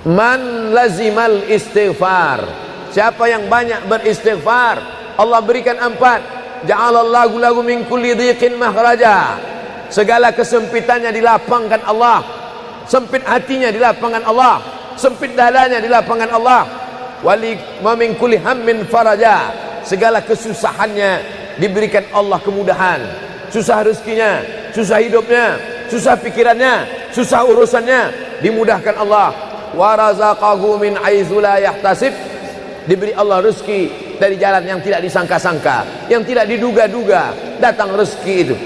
Man lazimal istighfar, siapa yang banyak beristighfar, Allah berikan 4. Ja'alallahu lahu min kulli dhiqin makhraja, segala kesempitannya dilapangkan Allah, sempit hatinya dilapangkan Allah, sempit dadanya dilapangkan Allah. Wali wa min kulli hammin faraja, segala kesusahannya diberikan Allah kemudahan. Susah rezekinya, susah hidupnya, susah pikirannya, susah urusannya, dimudahkan Allah. Wa razaqahu min haitsu la yahtasib, diberi Allah rezeki dari jalan yang tidak disangka-sangka, yang tidak diduga-duga, datang rezeki itu.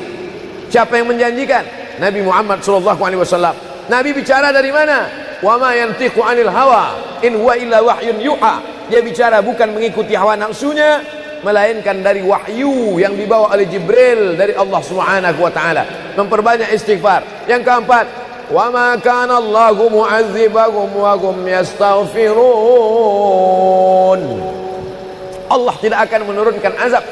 Siapa yang menjanjikan? Nabi Muhammad SAW. Nabi bicara dari mana? Wa ma yantiqu 'anil hawa in huwa illa wahyun yuha. Dia bicara bukan mengikuti hawa nafsunya, melainkan dari wahyu yang dibawa oleh Jibril dari Allah Subhanahu wa taala. Memperbanyak istighfar. Yang keempat, wa ma kana Allahu mu'adzibahum wa hum yastaghfirun. Allah tidak akan menurunkan azab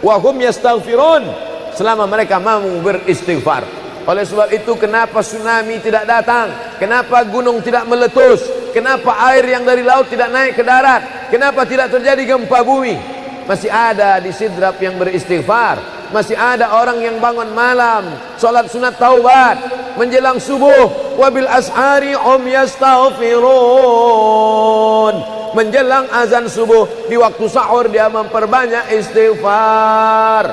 wa hum yastaghfirun selama mereka mampu beristighfar. Oleh sebab itu, kenapa tsunami tidak datang? Kenapa gunung tidak meletus? Kenapa air yang dari laut tidak naik ke darat? Kenapa tidak terjadi gempa bumi? Masih ada di Sidrap yang beristighfar. Masih ada orang yang bangun malam, salat sunat taubat menjelang subuh. Wabil ashari hum yastaghfirun. Menjelang azan subuh, di waktu sahur dia memperbanyak istighfar.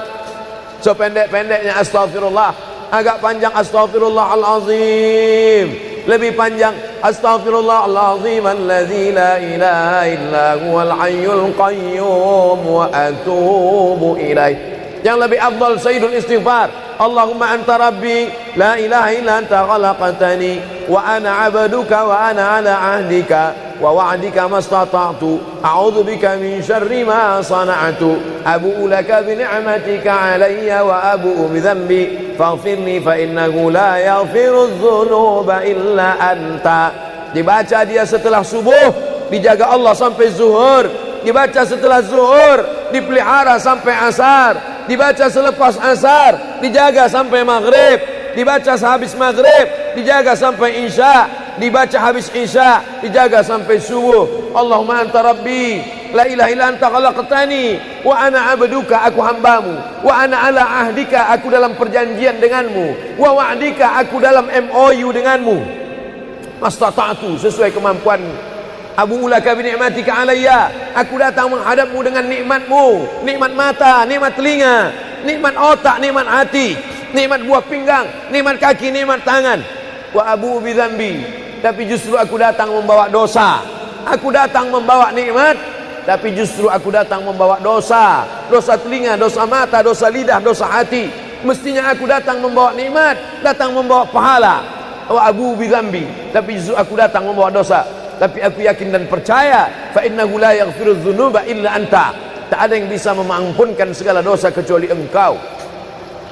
Sependek-pendeknya astaghfirullah, agak panjang astaghfirullahalazim, lebih panjang astaghfirullahalazim alladzi la ilaha illa huwal hayyul qayyum wa atubu ilaih. Yang lebih afdal sayyidul istighfar, Allahumma anta rabbi la ilaha illa anta khalaqtani wa ana 'abduka wa ana 'ala 'ahdika wa wa'dika mastata'tu a'udzu bika min syarri ma sana'tu abu'u laka bi ni'matika 'alayya wa abu'u bi dhanbi faghfirli fa innahu la yaghfiru dzunuba illa anta. Dibaca dia setelah subuh, dijaga Allah sampai zuhur. Dibaca setelah zuhur, dipelihara sampai asar. Dibaca selepas asar, dijaga sampai maghrib. Dibaca sehabis maghrib, dijaga sampai isya. Dibaca habis isya, dijaga sampai subuh. Allahumma anta rabbi la ilaha illa anta khalaqtani wa ana 'abduka, aku hambamu, wa ana 'ala ahdika, aku dalam perjanjian denganmu, wa wa'dika, aku dalam MOU denganmu, mastata'tu, sesuai kemampuanmu. Abu ulaka bi ni'matika alayya, aku datang menghadapmu dengan nikmatmu, nikmat mata, nikmat telinga, nikmat otak, nikmat hati, nikmat buah pinggang, nikmat kaki, nikmat tangan. Wa abu bi dzambi, tapi justru aku datang membawa dosa. Aku datang membawa nikmat, tapi justru aku datang membawa dosa. Dosa telinga, dosa mata, dosa lidah, dosa hati. Mestinya aku datang membawa nikmat, datang membawa pahala. Wa abu bi dzambi, tapi justru aku datang membawa dosa. Tapi aku yakin dan percaya, fa innahu la yaghfiru dzunuba illa anta, tak ada yang bisa mengampunkan segala dosa kecuali engkau.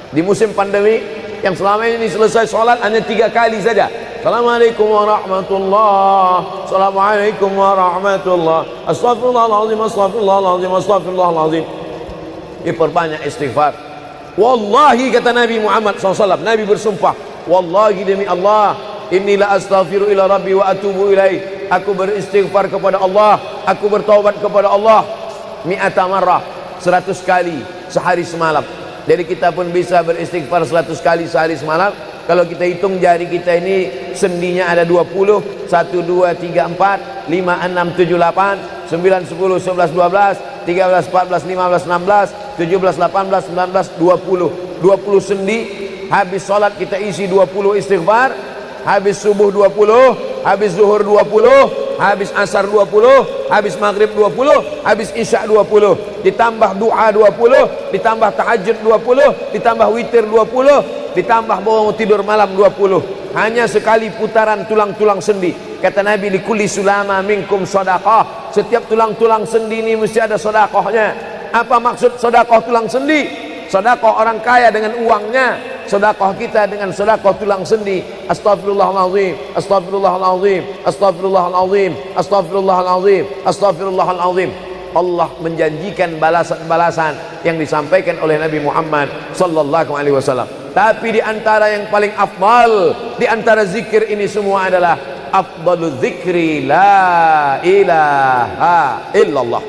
Di musim pandemi yang selama ini selesai sholat hanya 3 kali saja. Assalamualaikum warahmatullah, assalamualaikum warahmatullah, astaghfirullahaladzim, astaghfirullahaladzim, astaghfirullahaladzim. Diperbanyak istighfar. Wallahi, kata Nabi Muhammad SAW, Nabi bersumpah, wallahi demi Allah, inni la astaghfiru ila rabbi wa atubu ilaih. Aku beristighfar kepada Allah, aku bertaubat kepada Allah mi'ata marrah, 100 kali sehari semalam. Jadi kita pun bisa beristighfar 100 kali sehari semalam. Kalau kita hitung jari kita ini sendinya ada 20, 1, 2, 3, 4, 5, 6, 7, 8, 9, 10, 11, 12, 13, 14, 15, 16, 17, 18, 19, 20. 20 sendi. Habis sholat kita isi 20 istighfar. Habis subuh 20, habis zuhur 20, habis asar 20, habis maghrib 20, habis isya 20, ditambah doa 20, ditambah tahajud 20, ditambah witir 20, ditambah bangun tidur malam 20. Hanya sekali putaran tulang-tulang sendi. Kata Nabi, likulli sulama minkum sedekah, setiap tulang-tulang sendi ini mesti ada sedekahnya. Apa maksud sedekah tulang sendi? Sedekah orang kaya dengan uangnya, sedekah kita dengan sedekah tulang sendi. Astaghfirullahalazim, astaghfirullahalazim, astaghfirullahalazim, astaghfirullahalazim, astaghfirullahalazim. Allah menjanjikan balasan-balasan yang disampaikan oleh Nabi Muhammad sallallahu alaihi wasallam. Tapi di antara yang paling afdal di antara zikir ini semua adalah afdalu dzikri la ilaha illallah.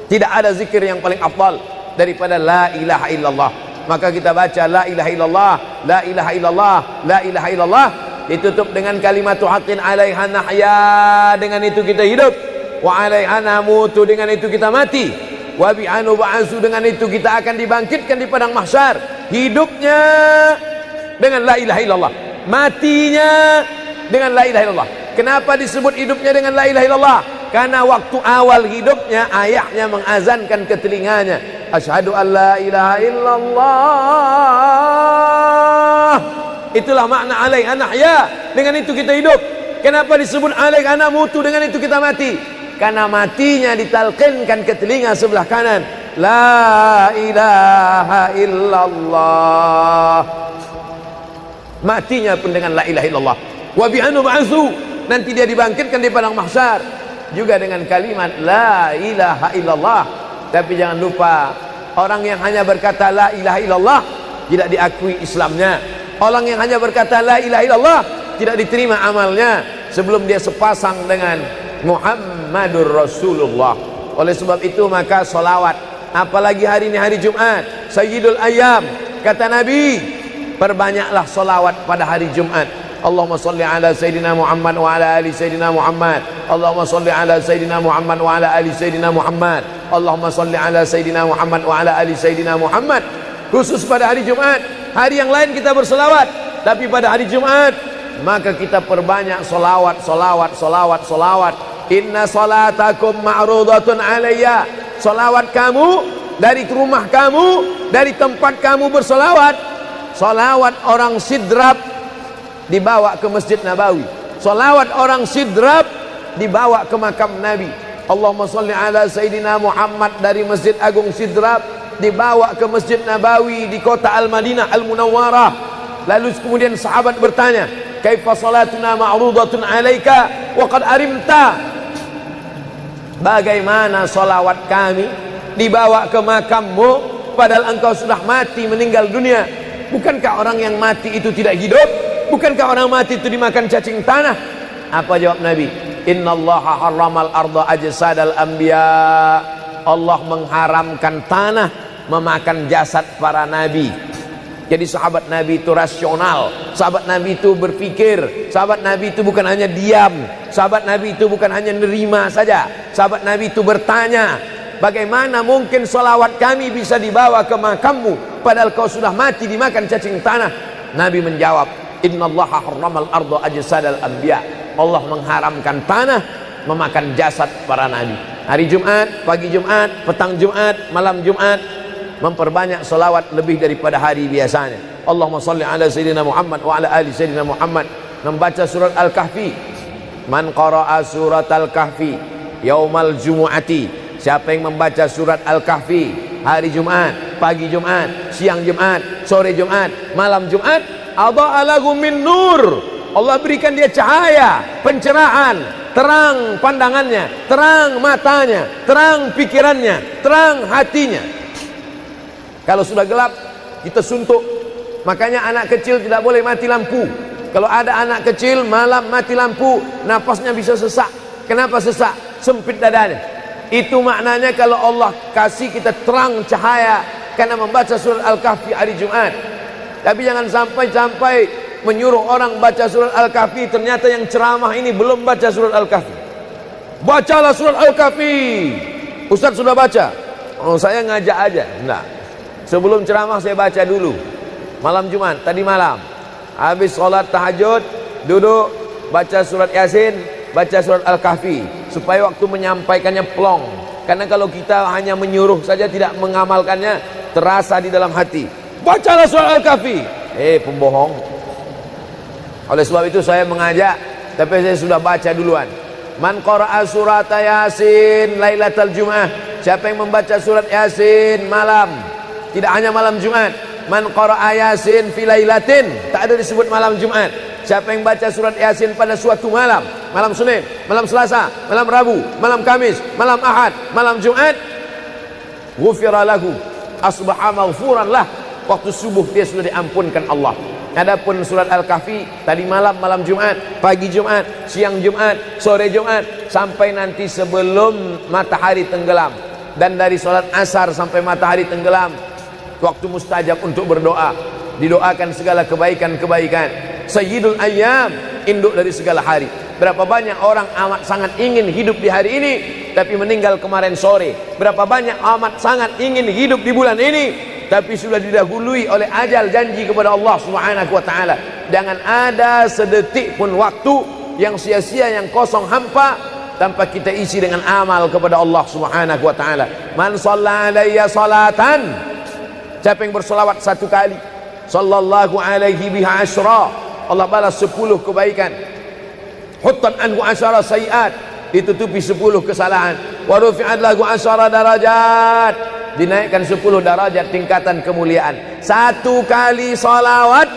Tidak ada zikir yang paling afdal daripada la ilaha illallah. Maka kita baca la ilaha illallah, la ilaha illallah, la ilaha illallah, ditutup dengan kalimatu haqqin 'alaiha nahya, dengan itu kita hidup, wa 'alaiha namutu, dengan itu kita mati, wa bi'anu ba'su, dengan itu kita akan dibangkitkan di padang mahsyar. Hidupnya dengan la ilaha illallah, matinya dengan la ilaha illallah. Kenapa disebut hidupnya dengan la ilaha illallah? Karena waktu awal hidupnya ayahnya mengazankan ke telinganya, asyhadu an la ilaha illallah. Itulah makna alaiha nahya, dengan itu kita hidup. Kenapa disebut alaiha namutu, dengan itu kita mati? Karena matinya ditalqinkan ke telinga sebelah kanan, la ilaha illallah. Matinya pun dengan la ilaha illallah. Wa bi'anu ba'su, nanti dia dibangkitkan di padang mahsyar juga dengan kalimat la ilaha illallah. Tapi jangan lupa, orang yang hanya berkata la ilaha illallah tidak diakui Islamnya. Orang yang hanya berkata la ilaha illallah tidak diterima amalnya sebelum dia sepasang dengan Muhammadur Rasulullah. Oleh sebab itu maka solawat, apalagi hari ini hari Jumat, Sayyidul Ayyam, kata Nabi, perbanyaklah solawat pada hari Jumat. Allahumma salli ala Sayyidina Muhammad wa ala ali Sayyidina Muhammad. Allahumma salli ala Sayyidina Muhammad wa ala ali Sayyidina Muhammad. Allahumma salli ala Sayyidina Muhammad wa ala ali Sayyidina Muhammad. Khusus pada hari Jumat. Hari yang lain kita berselawat, tapi pada hari Jumat maka kita perbanyak solawat, solawat, solawat, solawat. Inna salatakum ma'rudatun alayya. Solawat kamu dari rumah kamu, dari tempat kamu bersolawat. Solawat orang sidrap dibawa ke Masjid Nabawi. Salawat orang sidrap dibawa ke makam Nabi. Allahumma salli ala Sayyidina Muhammad dari Masjid Agung Sidrap dibawa ke Masjid Nabawi di kota Al-Madinah Al-Munawwarah. Lalu kemudian sahabat bertanya, kaifa salatuna ma'rudatun alaika wa qad arimta? Bagaimana salawat kami dibawa ke makammu padahal engkau sudah mati, meninggal dunia? Bukankah orang yang mati itu tidak hidup? Bukankah orang mati itu dimakan cacing tanah? Apa jawab Nabi? Innallaha harramal arda ajsadal anbiya. Allah mengharamkan tanah memakan jasad para nabi. Jadi sahabat Nabi itu rasional. Sahabat Nabi itu berpikir. Sahabat Nabi itu bukan hanya diam. Sahabat Nabi itu bukan hanya nerima saja. Sahabat Nabi itu bertanya, bagaimana mungkin salawat kami bisa dibawa ke makammu padahal kau sudah mati dimakan cacing tanah? Nabi menjawab, innallaha harramal arda ajsadal anbiya. Allah mengharamkan tanah memakan jasad para nabi. Hari Jumat, pagi Jumat, petang Jumat, malam Jumat, memperbanyak salawat lebih daripada hari biasanya. Allahumma salli ala Sayyidina Muhammad wa ala ali Sayyidina Muhammad. Membaca surat Al-Kahfi. Man qara'a surat Al-Kahfi yaumal jumu'ati. Siapa yang membaca surat Al-Kahfi hari Jumat, pagi Jumat, siang Jumat, sore Jumat, malam Jumat, adha'a lahu min nur. Allah berikan dia cahaya, pencerahan, terang pandangannya, terang matanya, terang pikirannya, terang hatinya. Kalau sudah gelap, kita suntuk. Makanya anak kecil tidak boleh mati lampu. Kalau ada anak kecil malam mati lampu, napasnya bisa sesak. Kenapa sesak? Sempit dadanya. Itu maknanya kalau Allah kasih kita terang cahaya karena membaca surat Al-Kahfi hari Jumat. Tapi jangan sampai menyuruh orang baca surat Al-Kahfi, ternyata yang ceramah ini belum baca surat Al-Kahfi. Bacalah surat Al-Kahfi. Ustaz sudah baca? Oh, saya ngajak aja. Enggak. Sebelum ceramah saya baca dulu. Malam Jumat, tadi malam. Habis sholat tahajud, duduk, baca surat Yasin, baca surat Al-Kahfi. Supaya waktu menyampaikannya plong. Karena kalau kita hanya menyuruh saja tidak mengamalkannya, terasa di dalam hati. Bacalah surat Al-Kahfi. Pembohong. Oleh sebab itu saya mengajak, tapi saya sudah baca duluan. Man qara'a surat Yasin lailatal Jum'ah. Siapa yang membaca surat Yasin malam, tidak hanya malam Jumat. Man qara'a Yasin fi lailatin, tak ada disebut malam Jumat. Siapa yang baca surat Yasin pada suatu malam, malam Senin, malam Selasa, malam Rabu, malam Kamis, malam Ahad, malam Jumat, ghufira lahu, asbaha maghfuran lah. Waktu subuh dia sudah diampunkan Allah. Adapun surat Al-Kahfi tadi malam, malam Jumat, pagi Jumat, siang Jumat, sore Jumat, sampai nanti sebelum matahari tenggelam. Dan dari salat asar sampai matahari tenggelam, waktu mustajab untuk berdoa. Didoakan segala kebaikan-kebaikan. Sayyidul Ayyam, induk dari segala hari. Berapa banyak orang amat sangat ingin hidup di hari ini, tapi meninggal kemarin sore. Berapa banyak amat sangat ingin hidup di bulan ini, tapi sudah didahului oleh ajal, janji kepada Allah Subhanahu wa taala. Jangan ada sedetik pun waktu yang sia-sia, yang kosong hampa tanpa kita isi dengan amal kepada Allah Subhanahu wa taala. Man shalla alayya salatan, siapa yang bersolawat satu kali, sallallahu alaihi biha asyra, Allah balas 10 kebaikan. Huttan anhu asyara sayiat, ditutupi 10 kesalahan. Wa rufi'at lahu asyara darajat, dinaikkan 10 darajat tingkatan kemuliaan. Satu kali salawat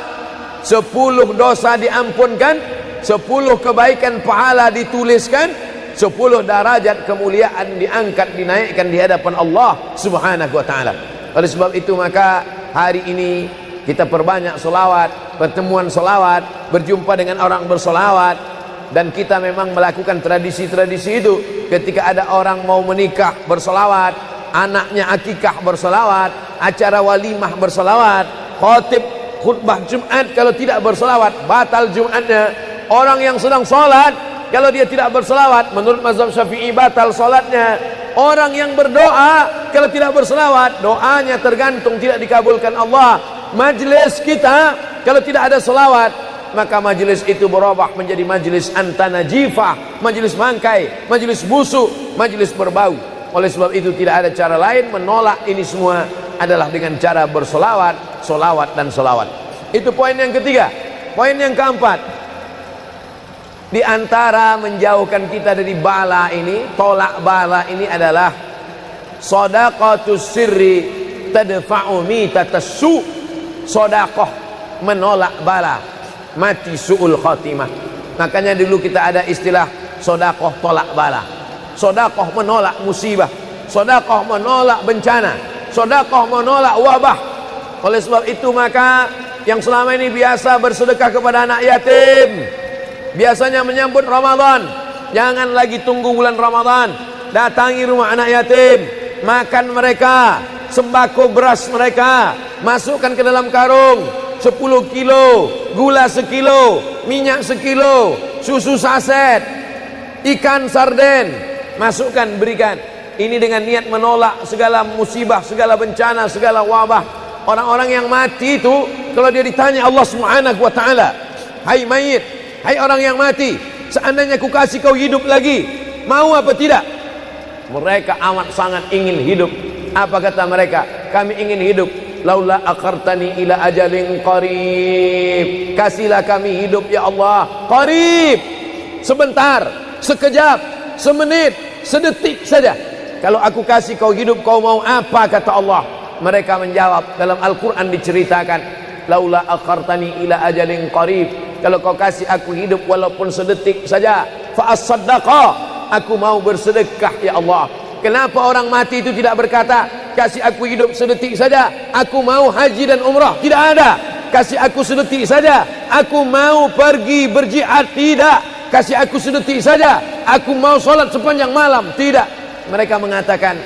10 dosa diampunkan, 10 kebaikan pahala dituliskan, 10 derajat kemuliaan diangkat, dinaikkan di hadapan Allah Subhanahu wa taala. Oleh sebab itu maka hari ini kita perbanyak selawat, pertemuan selawat, berjumpa dengan orang berselawat. Dan kita memang melakukan tradisi-tradisi itu. Ketika ada orang mau menikah berselawat, anaknya akikah berselawat, acara walimah berselawat, khotib khutbah Jumat kalau tidak berselawat batal Jumatnya. Orang yang sedang sholat kalau dia tidak berselawat, menurut mazhab Syafi'i batal sholatnya. Orang yang berdoa kalau tidak berselawat, doanya tergantung tidak dikabulkan Allah. Majlis kita kalau tidak ada selawat, maka majlis itu berubah menjadi majlis antanajifah, majlis mangkai, majlis busuk, majlis berbau. Oleh sebab itu tidak ada cara lain menolak ini semua adalah dengan cara bersolawat, solawat dan solawat. Itu poin yang ketiga. Poin yang keempat, di antara menjauhkan kita dari bala ini, tolak bala ini adalah shadaqatus sirri tadfa'u mitatassu. Sedekah menolak bala, mati su'ul khatimah. Makanya dulu kita ada istilah sedekah tolak bala. Sedekah menolak musibah, sedekah menolak bencana, sedekah menolak wabah. Oleh sebab itu maka yang selama ini biasa bersedekah kepada anak yatim, biasanya menyambut Ramadan, jangan lagi tunggu bulan Ramadan, datangi rumah anak yatim, makan mereka, sembako beras mereka, masukkan ke dalam karung 10 kilo, gula sekilo, minyak sekilo, susu saset, ikan sarden, masukkan, berikan. Ini dengan niat menolak segala musibah, segala bencana, segala wabah. Orang-orang yang mati itu kalau dia ditanya Allah Subhanahu wa taala, hai mayit, hai orang yang mati, seandainya ku kasih kau hidup lagi, mau apa tidak? Mereka amat sangat ingin hidup. Apa kata mereka? Kami ingin hidup. Laula akhartani ila ajalin qarib, kasihlah kami hidup ya Allah qarib, sebentar, sekejap, semenit, sedetik saja. Kalau aku kasih kau hidup, kau mau apa? Kata Allah. Mereka menjawab, dalam Al-Quran diceritakan, laula akhartani ila ajalin qarib, kalau kau kasih aku hidup walaupun sedetik saja, fa as-saddaqa, aku mau bersedekah ya Allah. Kenapa orang mati itu tidak berkata, kasih aku hidup sedetik saja, aku mau haji dan umrah? Tidak ada. Kasih aku sedetik saja, aku mau pergi berjihad? Tidak. Kasih aku sedetik saja, aku mau sholat sepanjang malam? Tidak. Mereka mengatakan,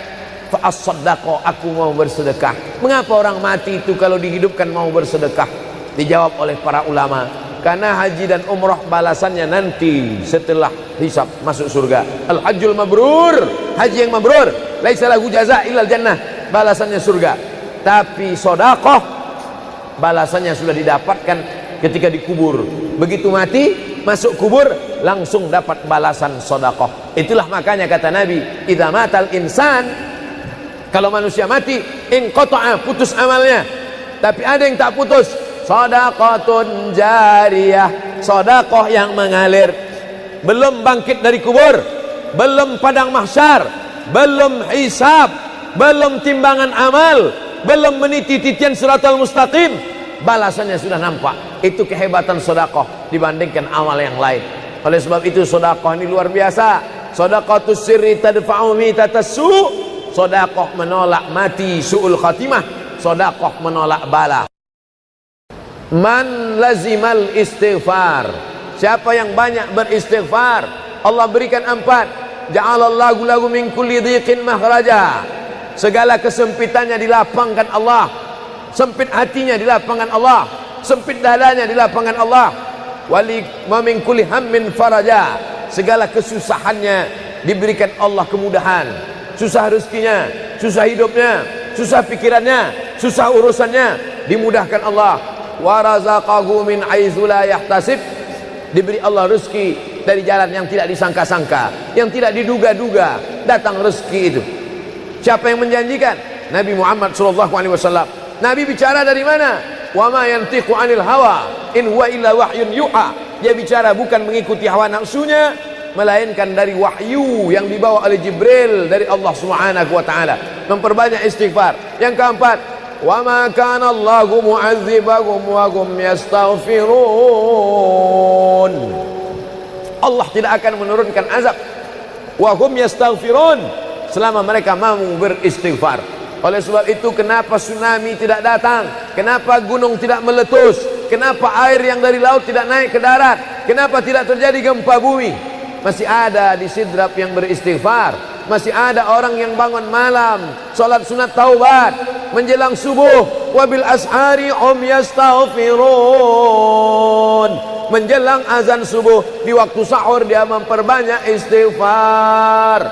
fa as-saddaqa, aku mau bersedekah. Mengapa orang mati itu kalau dihidupkan mau bersedekah? Dijawab oleh para ulama, karena haji dan umrah balasannya nanti setelah hisab masuk surga. Al-hajjul mabrur, haji yang mabrur, laisa lahu jaza illal jannah, balasannya surga. Tapi sedekah balasannya sudah didapatkan ketika dikubur. Begitu mati masuk kubur langsung dapat balasan sedekah. Itulah makanya kata Nabi, idza matal insan, kalau manusia mati, inqata'a, putus amalnya. Tapi ada yang tak putus, shadaqatun jariyah, sedekah yang mengalir. Belum bangkit dari kubur, belum padang mahsyar, belum hisab, belum timbangan amal, belum meniti titian siratal mustaqim, balasannya sudah nampak. Itu kehebatan sedekah dibandingkan amal yang lain. Oleh sebab itu sedekah ini luar biasa. Shadaqatus sirri tadfa'u mitatassu, sedekah menolak mati su'ul khatimah, sedekah menolak bala. Man lazimal istighfar, siapa yang banyak beristighfar, Allah berikan 4. Ja'alallahu lahu min kulli dhiqin makhraja, segala kesempitannya dilapangkan Allah, sempit hatinya dilapangkan Allah, sempit dadanya dilapangkan Allah. Wali wa min kulli hammin faraja, segala kesusahannya diberikan Allah kemudahan. Susah rezekinya, susah hidupnya, susah pikirannya, susah urusannya, dimudahkan Allah. Wa razaqahu min haitsu la yahtasib, diberi Allah rezeki dari jalan yang tidak disangka-sangka, yang tidak diduga-duga, datang rezeki itu. Siapa yang menjanjikan? Nabi Muhammad SAW. Nabi bicara dari mana? Wa ma yantiqu 'anil hawa in huwa illa wahyun yuha. Dia bicara bukan mengikuti hawa nafsunya, melainkan dari wahyu yang dibawa oleh Jibril dari Allah Subhanahu wa taala. Memperbanyak istighfar. Yang keempat, wa ma kana Allahu mu'adzibahum wa hum yastaghfirun. Allah tidak akan menurunkan azab wa hum yastaghfirun selama mereka mau beristighfar. Oleh sebab itu, kenapa tsunami tidak datang? Kenapa gunung tidak meletus? Kenapa air yang dari laut tidak naik ke darat? Kenapa tidak terjadi gempa bumi? Masih ada di Sidrap yang beristighfar. Masih ada orang yang bangun malam, salat sunat taubat menjelang subuh. Wabil ashari hum yastaghfirun. Menjelang azan subuh, di waktu sahur dia memperbanyak istighfar.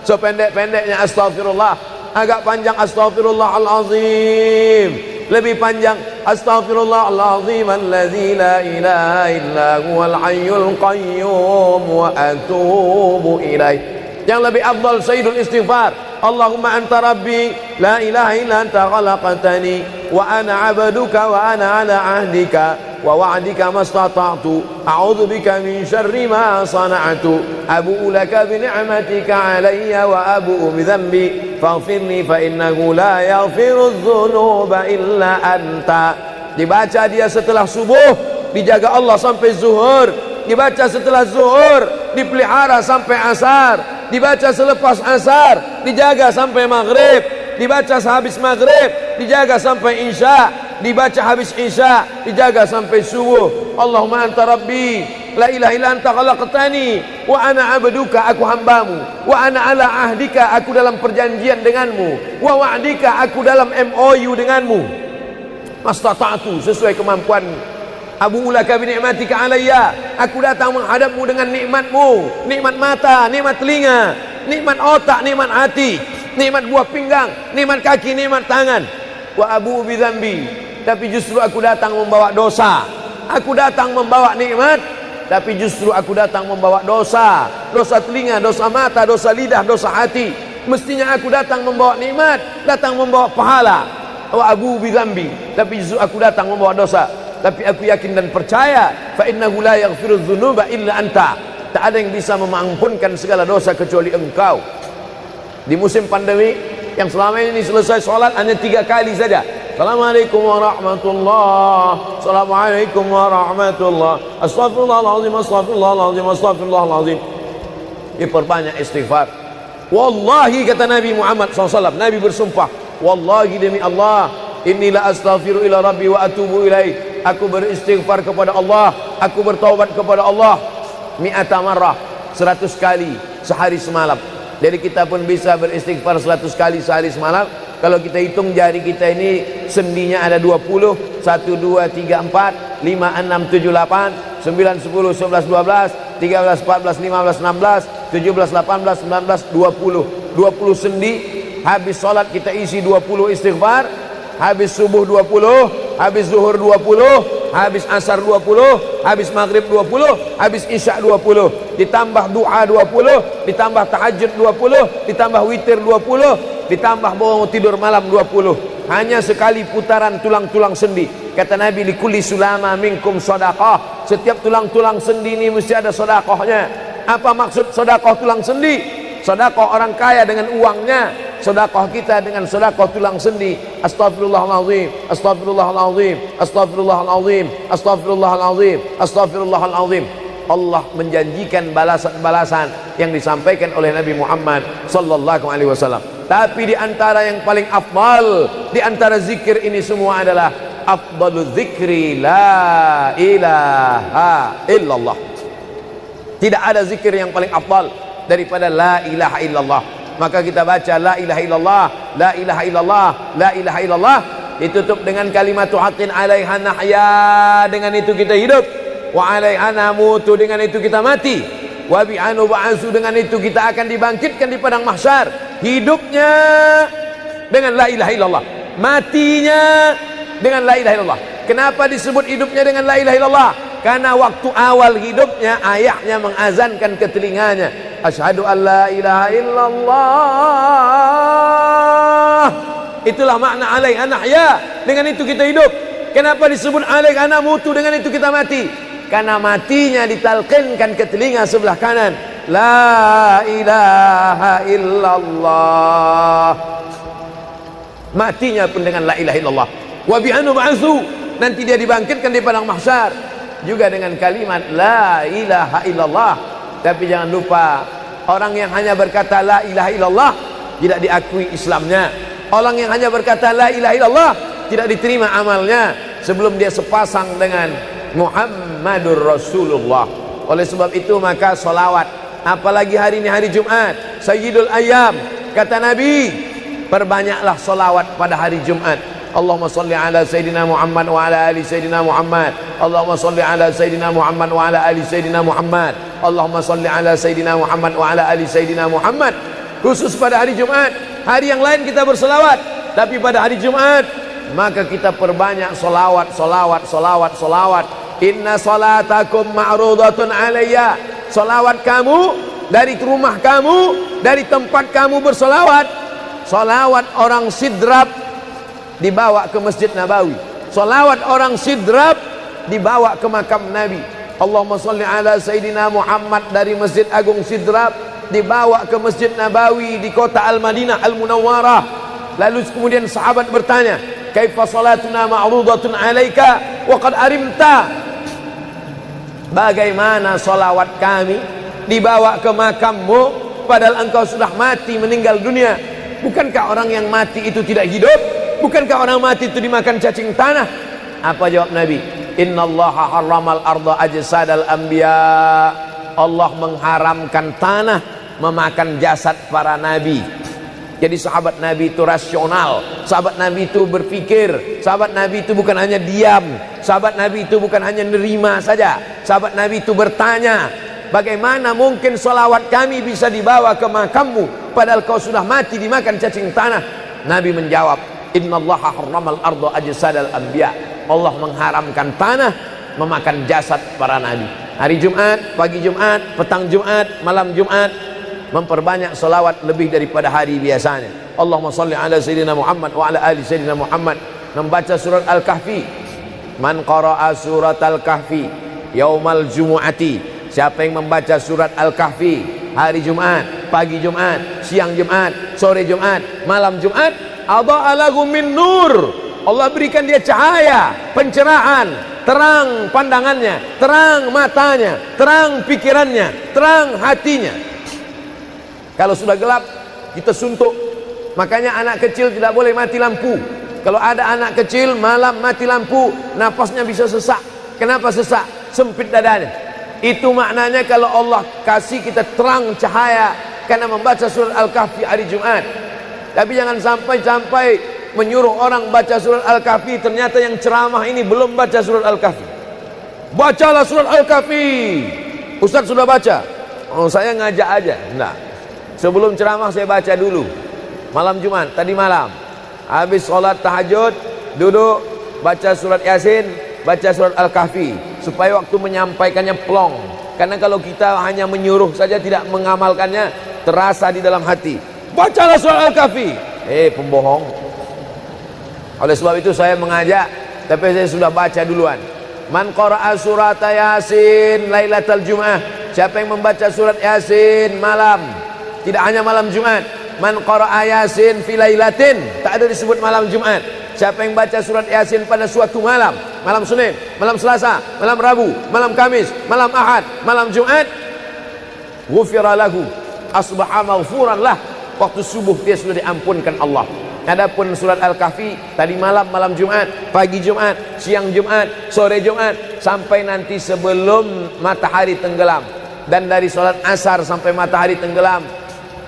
Sependek-pendeknya astaghfirullah, agak panjang astaghfirullahalazim, lebih panjang astaghfirullahalazim alladzi la ilaha illa huwal hayyul qayyum wa atubu ilaih. Yang lebih afdal sayyidul istighfar, Allahumma anta rabbi la ilaha illa anta khalaqtani wa ana 'abduka wa ana 'ala 'ahdika wa wa'dika mastata'tu a'udzu bika min syarri ma sana'tu abu'u laka bi ni'matika 'alayya wa abu'u bi dhanbi faghfirli fa innahu la yaghfiru dzunuba illa anta. Dibaca dia setelah subuh, dijaga Allah sampai zuhur. Dibaca setelah zuhur, dipelihara sampai asar. Dibaca selepas asar, dijaga sampai maghrib. Dibaca sehabis maghrib, dijaga sampai isya. Dibaca habis isya, dijaga sampai subuh. Allahumma anta rabbi la ilaha illa anta khalaqtani wa ana 'abduka, aku hambamu, wa ana 'ala ahdika, aku dalam perjanjian denganmu, wa wa'dika, aku dalam MOU denganmu, mastata'tu, sesuai kemampuanmu. Abu ulaka bi ni'matika alayya, aku datang menghadapmu dengan nikmatmu, nikmat mata, nikmat telinga, nikmat otak, nikmat hati, nikmat buah pinggang, nikmat kaki, nikmat tangan. Wa abu bi dzambi, tapi justru aku datang membawa dosa. Aku datang membawa nikmat, tapi justru aku datang membawa dosa. Dosa telinga, dosa mata, dosa lidah, dosa hati. Mestinya aku datang membawa nikmat, datang membawa pahala. Wa abu bi dzambi, tapi justru aku datang membawa dosa. Tapi aku yakin dan percaya, fa innahu la yaghfiru dzunuba illa anta, tak ada yang bisa mengampunkan segala dosa kecuali engkau. Di musim pandemi yang selama ini selesai sholat hanya 3 kali saja. Assalamualaikum warahmatullah, assalamualaikum warahmatullah, astaghfirullahaladzim, astaghfirullahaladzim, astaghfirullahaladzim. Diperbanyak istighfar. Wallahi, kata Nabi Muhammad SAW, Nabi bersumpah, wallahi demi Allah, inilah astaghfiru ila rabbi wa atubu ilaih. Aku beristighfar kepada Allah, aku bertaubat kepada Allah mi'ata marrah, 100 kali sehari semalam. Jadi kita pun bisa beristighfar 100 kali sehari semalam. Kalau kita hitung jari kita ini sendinya ada 20, 1, 2, 3, 4, 5, 6, 7, 8, 9, 10, 11, 12, 13, 14, 15, 16, 17, 18, 19, 20. 20 sendi. Habis sholat kita isi 20 istighfar. Habis subuh 20, habis zuhur 20, habis asar 20, habis maghrib 20, habis isya 20, ditambah doa 20, ditambah tahajud 20, ditambah witir 20, ditambah bangun tidur malam 20. Hanya sekali putaran tulang-tulang sendi. Kata Nabi, likulli sulama minkum sedekah, setiap tulang-tulang sendi ini mesti ada sedekahnya. Apa maksud sedekah tulang sendi? Sedekah orang kaya dengan uangnya, sedekah kita dengan sedekah tulang sendi. Astaghfirullahalazim, astaghfirullahalazim, astaghfirullahalazim, astaghfirullahalazim, astaghfirullahalazim. Allah menjanjikan balasan-balasan yang disampaikan oleh Nabi Muhammad sallallahu alaihi wasallam. Tapi di antara yang paling afdal di antara zikir ini semua adalah afdalu dzikri la ilaha illallah. Tidak ada zikir yang paling afdal daripada la ilaha illallah. Maka kita baca la ilaha illallah, la ilaha illallah, la ilaha illallah, ditutup dengan kalimat haqqin 'alaiha nahya, dengan itu kita hidup, wa 'alaiha namutu, dengan itu kita mati, wa bi'anu ba'su, dengan itu kita akan dibangkitkan di padang mahsyar. Hidupnya dengan la ilaha illallah, matinya dengan la ilaha illallah. Kenapa disebut hidupnya dengan la ilaha illallah? Karena waktu awal hidupnya ayahnya mengazankan ke telinganya, asyhadu an la ilaha illallah. Itulah makna alaiha nahya, dengan itu kita hidup. Kenapa disebut alaiha namutu, dengan itu kita mati? Karena matinya ditalqinkan ke telinga sebelah kanan, la ilaha illallah. Matinya pun dengan la ilaha illallah. Wa bi'anu ba'su, nanti dia dibangkitkan di padang mahsyar juga dengan kalimat la ilaha illallah. Tapi jangan lupa, orang yang hanya berkata la ilaha illallah tidak diakui Islamnya. Orang yang hanya berkata la ilaha illallah tidak diterima amalnya sebelum dia sepasang dengan Muhammadur Rasulullah. Oleh sebab itu maka solawat, apalagi hari ini hari Jumat, Sayyidul Ayyam, kata Nabi, perbanyaklah solawat pada hari Jumat. Allahumma salli ala Sayyidina Muhammad wa ala ali Sayyidina Muhammad. Allahumma salli ala Sayyidina Muhammad wa ala ali Sayyidina Muhammad. Allahumma salli ala Sayyidina Muhammad wa ala ali Sayyidina Muhammad. Khusus pada hari Jumat. Hari yang lain kita berselawat, tapi pada hari Jumat maka kita perbanyak solawat, solawat, solawat, solawat. Inna salatakum ma'rudatun alayya. Solawat kamu dari rumah kamu, dari tempat kamu bersolawat. Solawat orang sidrap dibawa ke Masjid Nabawi. Salawat orang sidrap dibawa ke makam Nabi. Allahumma salli ala Sayyidina Muhammad dari Masjid Agung Sidrap dibawa ke Masjid Nabawi di kota Al-Madinah Al-Munawwarah. Lalu kemudian sahabat bertanya, kaifa salatuna ma'rudatun alaika wa qad arimta? Bagaimana salawat kami dibawa ke makammu padahal engkau sudah mati, meninggal dunia? Bukankah orang yang mati itu tidak hidup? Bukankah orang mati itu dimakan cacing tanah? Apa jawab Nabi? Innallaha harramal arda ajsadal anbiya. Allah mengharamkan tanah memakan jasad para nabi. Jadi sahabat Nabi itu rasional, sahabat Nabi itu berpikir, sahabat Nabi itu bukan hanya diam, sahabat Nabi itu bukan hanya nerima saja, sahabat Nabi itu bertanya, bagaimana mungkin salawat kami bisa dibawa ke makammu padahal kau sudah mati dimakan cacing tanah? Nabi menjawab, innallaha harramal arda ajsadal anbiya. Allah mengharamkan tanah memakan jasad para nabi. Hari Jumat, pagi Jumat, petang Jumat, malam Jumat, memperbanyak salawat lebih daripada hari biasanya. Allahumma salli ala Sayyidina Muhammad wa ala ali Sayyidina Muhammad. Membaca surat Al-Kahfi. Man qara'a surat Al-Kahfi yaumal jumu'ati. Siapa yang membaca surat Al-Kahfi hari Jumat, pagi Jumat, siang Jumat, sore Jumat, malam Jumat, adha'a lahu min nur. Allah berikan dia cahaya, pencerahan, terang pandangannya, terang matanya, terang pikirannya, terang hatinya. Kalau sudah gelap, kita suntuk. Makanya anak kecil tidak boleh mati lampu. Kalau ada anak kecil malam mati lampu, napasnya bisa sesak. Kenapa sesak? Sempit dadanya. Itu maknanya kalau Allah kasih kita terang cahaya karena membaca surat Al-Kahfi hari Jumat. Tapi jangan sampai menyuruh orang baca surat Al-Kahfi, ternyata yang ceramah ini belum baca surat Al-Kahfi. Bacalah surat Al-Kahfi. Ustaz sudah baca. Oh, saya ngajak aja. Enggak. Sebelum ceramah saya baca dulu. Malam Jumat, tadi malam. Habis sholat tahajud, duduk, baca surat Yasin, baca surat Al-Kahfi. Supaya waktu menyampaikannya plong. Karena kalau kita hanya menyuruh saja tidak mengamalkannya, terasa di dalam hati. Bacalah surat Al-Kahfi. Pembohong. Oleh sebab itu saya mengajak, tapi saya sudah baca duluan. Man qara'a surat Yasin lailatal Jum'ah. Siapa yang membaca surat Yasin malam, tidak hanya malam Jumat. Man qara'a Yasin fi lailatin, tak ada disebut malam Jumat. Siapa yang baca surat Yasin pada suatu malam, malam Senin, malam Selasa, malam Rabu, malam Kamis, malam Ahad, malam Jumat, ghufira lahu, asbaha maghfuran lah. Waktu subuh dia sudah diampunkan Allah. Adapun surat Al-Kahfi tadi malam, malam Jumat, pagi Jumat, siang Jumat, sore Jumat, sampai nanti sebelum matahari tenggelam. Dan dari sholat asar sampai matahari tenggelam,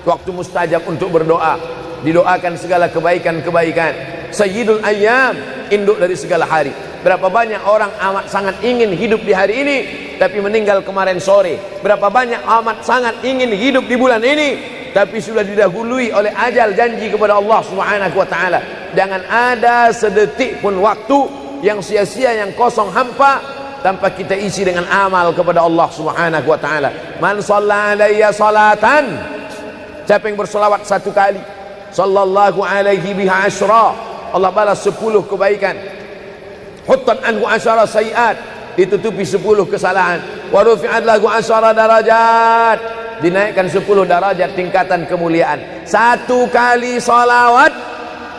waktu mustajab untuk berdoa, didoakan segala kebaikan-kebaikan. Sayyidul Ayyam, induk dari segala hari. Berapa banyak orang amat sangat ingin hidup di hari ini, tapi meninggal kemarin sore. Berapa banyak amat sangat ingin hidup di bulan ini, tapi sudah didahului oleh ajal, janji kepada Allah Subhanahu wa taala. Jangan ada sedetik pun waktu yang sia-sia, yang kosong hampa, tanpa kita isi dengan amal kepada Allah Subhanahu wa taala. Man shalla alayya salatan, siapa yang bersolawat satu kali, sallallahu alaihi biha asyra, Allah balas 10 kebaikan. Huttat anhu asyara sayiat, ditutupi 10 kesalahan. Wa rufi'at lahu asyara darajat, dinaikkan 10 darajat tingkatan kemuliaan. Satu kali salawat,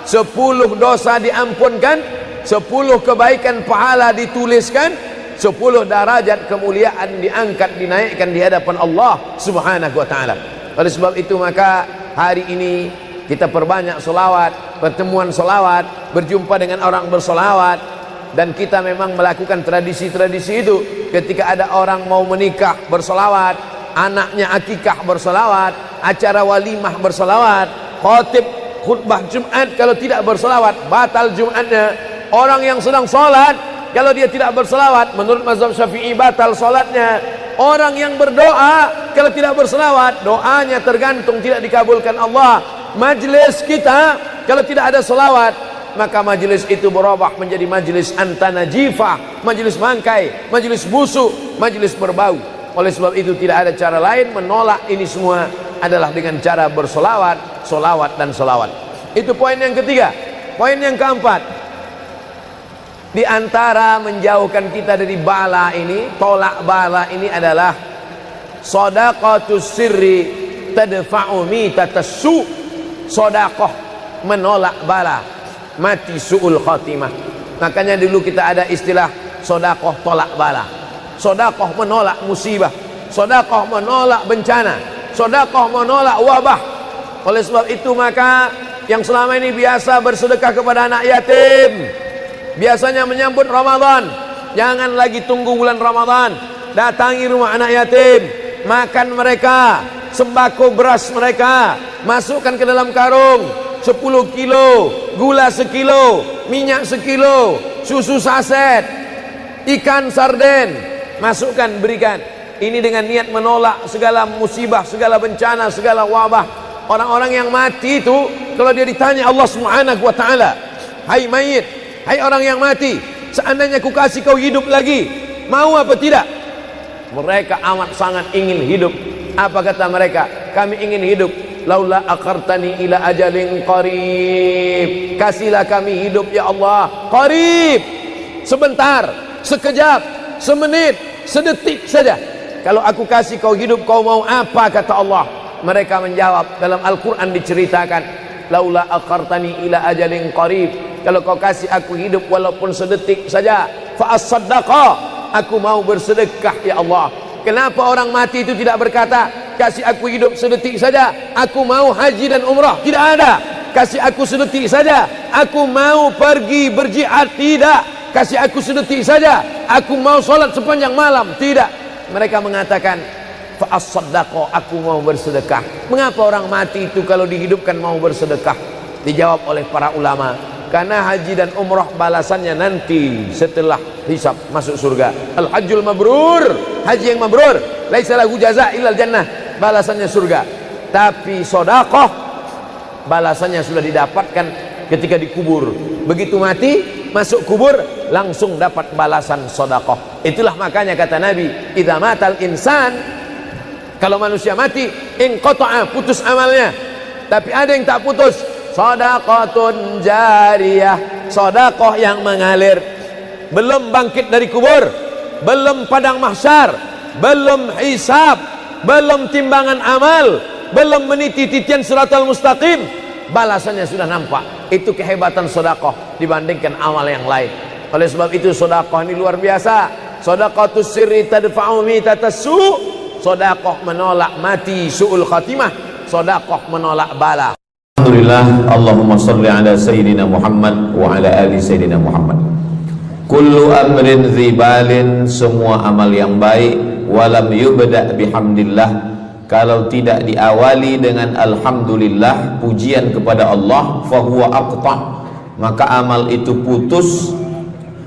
10 dosa diampunkan, 10 kebaikan pahala dituliskan, 10 derajat kemuliaan diangkat, dinaikkan di hadapan Allah Subhanahu wa taala. Oleh sebab itu maka hari ini kita perbanyak selawat, pertemuan selawat, berjumpa dengan orang berselawat. Dan kita memang melakukan tradisi-tradisi itu. Ketika ada orang mau menikah berselawat, anaknya akikah berselawat, acara walimah berselawat, khatib khutbah Jumat kalau tidak berselawat batal Jumatnya. Orang yang sedang sholat kalau dia tidak berselawat, menurut mazhab Syafi'i batal sholatnya. Orang yang berdoa kalau tidak berselawat, doanya tergantung tidak dikabulkan Allah. Majlis kita kalau tidak ada selawat, maka majlis itu berubah menjadi majlis antanajifah, majlis mangkai, majlis busuk, majlis berbau. Oleh sebab itu tidak ada cara lain menolak ini semua adalah dengan cara bersolawat, solawat dan solawat. Itu poin yang ketiga. Poin yang keempat, di antara menjauhkan kita dari bala ini, tolak bala ini adalah shadaqatus sirri tadfa'u mitatassu. Sedekah menolak bala, mati su'ul khatimah. Makanya dulu kita ada istilah sedekah tolak bala. Sedekah menolak musibah, sedekah menolak bencana, sedekah menolak wabah. Oleh sebab itu maka yang selama ini biasa bersedekah kepada anak yatim, biasanya menyambut Ramadan, jangan lagi tunggu bulan Ramadan, datangi rumah anak yatim, makan mereka, sembako beras mereka, masukkan ke dalam karung 10 kilo, gula sekilo, minyak sekilo, susu saset, ikan sarden, masukkan, berikan. Ini dengan niat menolak segala musibah, segala bencana, segala wabah. Orang-orang yang mati itu kalau dia ditanya Allah Subhanahu wa taala, hai mayit, hai orang yang mati, seandainya ku kasih kau hidup lagi, mau apa tidak? Mereka amat sangat ingin hidup. Apa kata mereka? Kami ingin hidup. Laula akhartani ila ajalin qarib, kasihlah kami hidup ya Allah qarib, sebentar, sekejap, semenit, sedetik saja. Kalau aku kasih kau hidup, kau mau apa? Kata Allah. Mereka menjawab, dalam Al-Quran diceritakan, laula akhartani ila ajalin qarib, kalau kau kasih aku hidup walaupun sedetik saja, fa as-saddaqa, aku mau bersedekah ya Allah. Kenapa orang mati itu tidak berkata, kasih aku hidup sedetik saja, aku mau haji dan umrah? Tidak ada. Kasih aku sedetik saja, aku mau pergi berjihad? Tidak. Kasih aku sedetik saja, aku mau sholat sepanjang malam? Tidak. Mereka mengatakan, fa as-saddaqa, aku mau bersedekah. Mengapa orang mati itu kalau dihidupkan mau bersedekah? Dijawab oleh para ulama, karena haji dan umrah balasannya nanti setelah hisab masuk surga. Al-hajjul mabrur, haji yang mabrur, laisa lahu jaza' illal jannah, balasannya surga. Tapi sedekah balasannya sudah didapatkan ketika dikubur. Begitu mati, masuk kubur, langsung dapat balasan sedekah. Itulah makanya kata Nabi, idza matal insan, kalau manusia mati, inqata'a, putus amalnya. Tapi ada yang tak putus, shadaqatun jariyah, sedekah yang mengalir. Belum bangkit dari kubur, belum padang mahsyar, belum hisab, belum timbangan amal, belum meniti titian siratal mustaqim, balasannya sudah nampak. Itu kehebatan sedekah dibandingkan amal yang lain. Oleh sebab itu sedekah ini luar biasa. Shadaqatus sirri tadfa'u mitatassu, sedekah menolak mati su'ul khatimah, sedekah menolak bala. Alhamdulillah, Allahumma salli ala Sayyidina Muhammad wa ala ali Sayyidina Muhammad. Kullu amrin zibalin, semua amal yang baik, walam yubda' bihamdillah, kalau tidak diawali dengan alhamdulillah, pujian kepada Allah, fahuwa aqta', maka amal itu putus.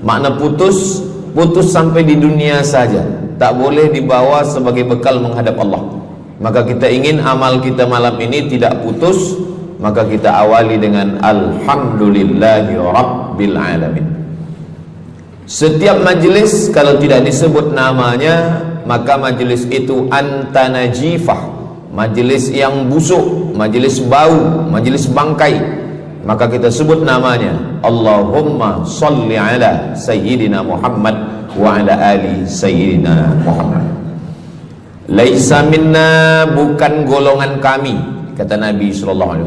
Makna putus, putus sampai di dunia saja, tak boleh dibawa sebagai bekal menghadap Allah. Maka kita ingin amal kita malam ini tidak putus, maka kita awali dengan alhamdulillahi rabbil alamin. Setiap majlis kalau tidak disebut namanya, maka majlis itu anta najifah, majlis yang busuk, majlis bau, majlis bangkai. Maka kita sebut namanya, Allahumma salli ala Sayyidina Muhammad wa ala ali Sayyidina Muhammad. Laisa minna, bukan golongan kami, kata Nabi SAW.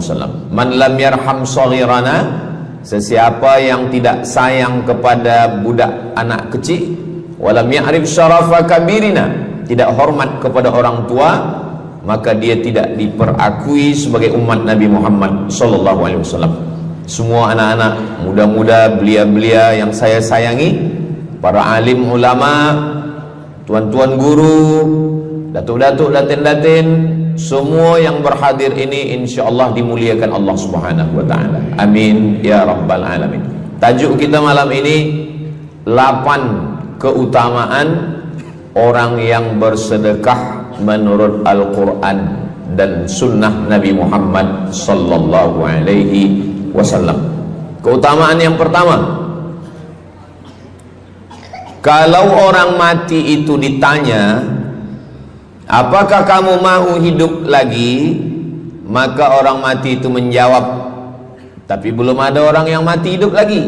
Man lam yarham saghirana, sesiapa yang tidak sayang kepada budak anak kecil, walam ya'rif syarafa kabirina, tidak hormat kepada orang tua, maka dia tidak diperakui sebagai umat Nabi Muhammad SAW. Semua anak-anak muda-muda, belia-belia yang saya sayangi, para alim ulama, tuan-tuan guru, datuk-datuk, datin-datin, semua yang berhadir ini insyaallah dimuliakan Allah Subhanahu wa taala. Amin ya rabbal alamin. Tajuk kita malam ini 8 keutamaan orang yang bersedekah menurut Al-Qur'an dan sunnah Nabi Muhammad sallallahu alaihi wasallam. Keutamaan yang pertama, kalau orang mati itu ditanya, apakah kamu mau hidup lagi? Maka orang mati itu menjawab, tapi belum ada orang yang mati hidup lagi.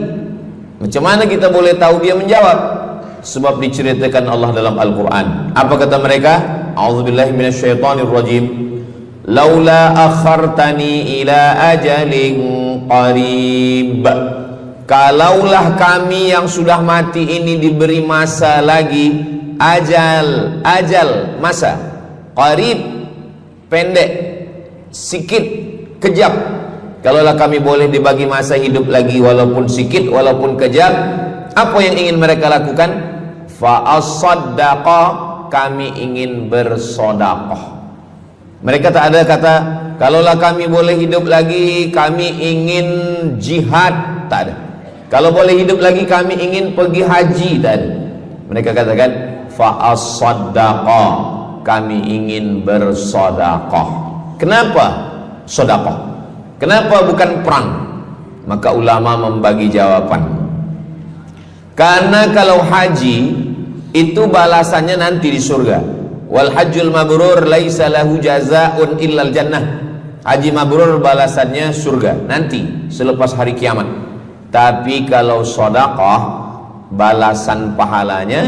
Macam mana kita boleh tahu dia menjawab? Sebab diceritakan Allah dalam Al-Quran. Apa kata mereka? A'udzubillahi minasyaitonirrajim. Laula akhartani ila ajalin qarib, kalaulah kami yang sudah mati ini diberi masa lagi, ajal masa, qarib pendek, sikit, kejap. Kalaulah kami boleh dibagi masa hidup lagi walaupun sikit, walaupun kejap, apa yang ingin mereka lakukan? Fa as-saddaqa, kami ingin bersodaqah. Mereka tak ada kata, kalaulah kami boleh hidup lagi, kami ingin jihad. Tak ada. Kalau boleh hidup lagi, kami ingin pergi haji. Tak ada. Mereka katakan, fa'as-saddaqa, kami ingin bersodaqah. Kenapa sodaqah? Kenapa bukan perang? Maka ulama membagi jawaban. Karena kalau haji, itu balasannya nanti di surga. Wal hajjul mabrur laisa lahu jazaa'un illal jannah. Haji mabrur balasannya surga nanti selepas hari kiamat. Tapi kalau sedekah, balasan pahalanya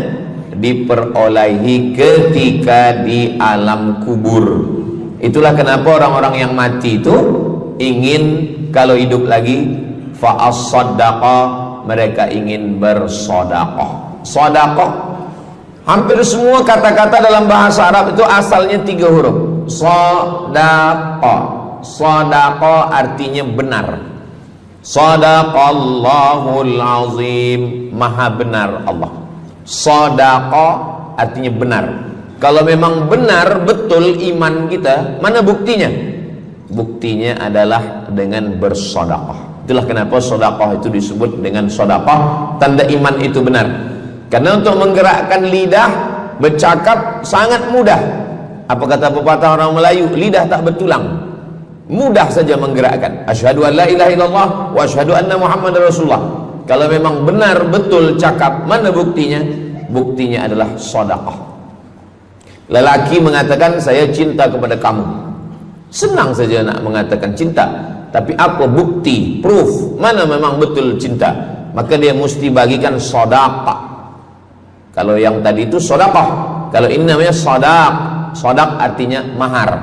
diperolehi ketika di alam kubur. Itulah kenapa orang-orang yang mati itu ingin kalau hidup lagi, fa as-saddaqa, mereka ingin bersedekah. Sedekah, hampir semua kata-kata dalam bahasa Arab itu asalnya 3 huruf. Sadaqah. Sadaqah artinya benar. Sadaqallahul azim, maha benar Allah. Sadaqah artinya benar. Kalau memang benar betul iman kita, mana buktinya? Buktinya adalah dengan bersedekah. Itulah kenapa sedekah itu disebut dengan sedekah, tanda iman itu benar. Karena untuk menggerakkan lidah bercakap sangat mudah. Apa kata pepatah orang Melayu? Lidah tak bertulang, mudah saja menggerakkan. Asyhadu an la ilaha illallah wa asyhadu anna Muhammadar Rasulullah. Kalau memang benar betul cakap, mana buktinya? Buktinya adalah sedekah. Lelaki mengatakan saya cinta kepada kamu, senang saja nak mengatakan cinta, tapi apa bukti, proof, mana memang betul cinta? Maka dia mesti bagikan sedekah. Kalau yang tadi itu sedekah, kalau ini namanya sadaq. Sadaq artinya mahar.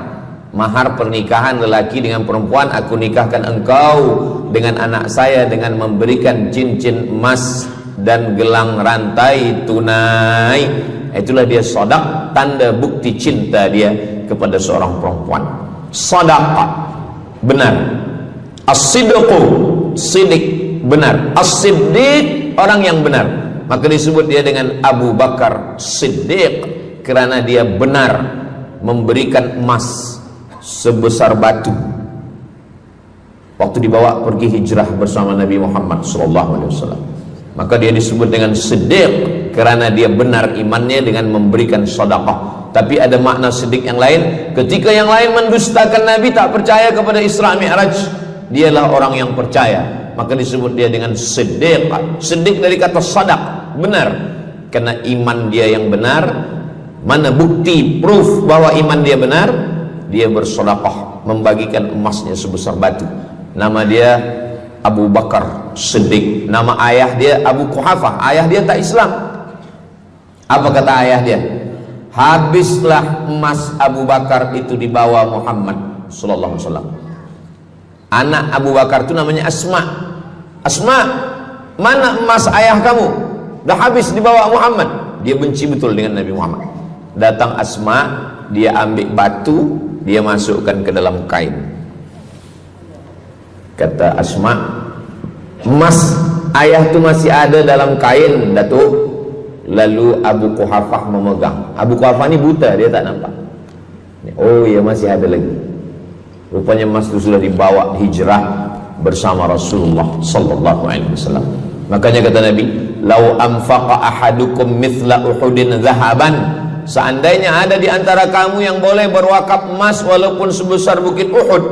Mahar pernikahan lelaki dengan perempuan, aku nikahkan engkau dengan anak saya dengan memberikan cincin emas dan gelang rantai tunai. Itulah dia sadaq, tanda bukti cinta dia kepada seorang perempuan. Sadaqah, benar. As-sidqu, sidik, benar. As-siddiq, orang yang benar. Maka disebut dia dengan Abu Bakar Siddiq, kerana dia benar memberikan emas sebesar batu waktu dibawa pergi hijrah bersama Nabi Muhammad SAW. Maka dia disebut dengan Siddiq kerana dia benar imannya dengan memberikan sedekah. Tapi ada makna siddiq yang lain, ketika yang lain mendustakan Nabi, tak percaya kepada Isra Mi'raj, dialah orang yang percaya, maka disebut dia dengan Siddiq. Siddiq dari kata sadaq, benar, karena iman dia yang benar. Mana bukti, proof bahwa iman dia benar? Dia bersedekah, membagikan emasnya sebesar batu. Nama dia Abu Bakar Siddiq. Nama ayah dia Abu Quhafah. Ayah dia tak Islam. Apa kata ayah dia? Habislah emas Abu Bakar itu dibawa Muhammad sallallahu alaihi wasallam. Anak Abu Bakar itu namanya Asma. Asma, mana emas ayah kamu? Dah habis dibawa Muhammad. Dia benci betul dengan Nabi Muhammad. Datang Asma, dia ambil batu, dia masukkan ke dalam kain. Kata Asma, emas ayah tu masih ada dalam kain, Datuk. Lalu Abu Quhafah memegang. Abu Quhafah ni buta, dia tak nampak. Oh ya, masih ada lagi. Rupanya emas itu sudah dibawa hijrah bersama Rasulullah sallallahu alaihi wasallam. Makanya kata Nabi, "Lau anfaqa ahadukum mithla Uhudin zahaban." Seandainya ada di antara kamu yang boleh berwakaf emas walaupun sebesar bukit Uhud.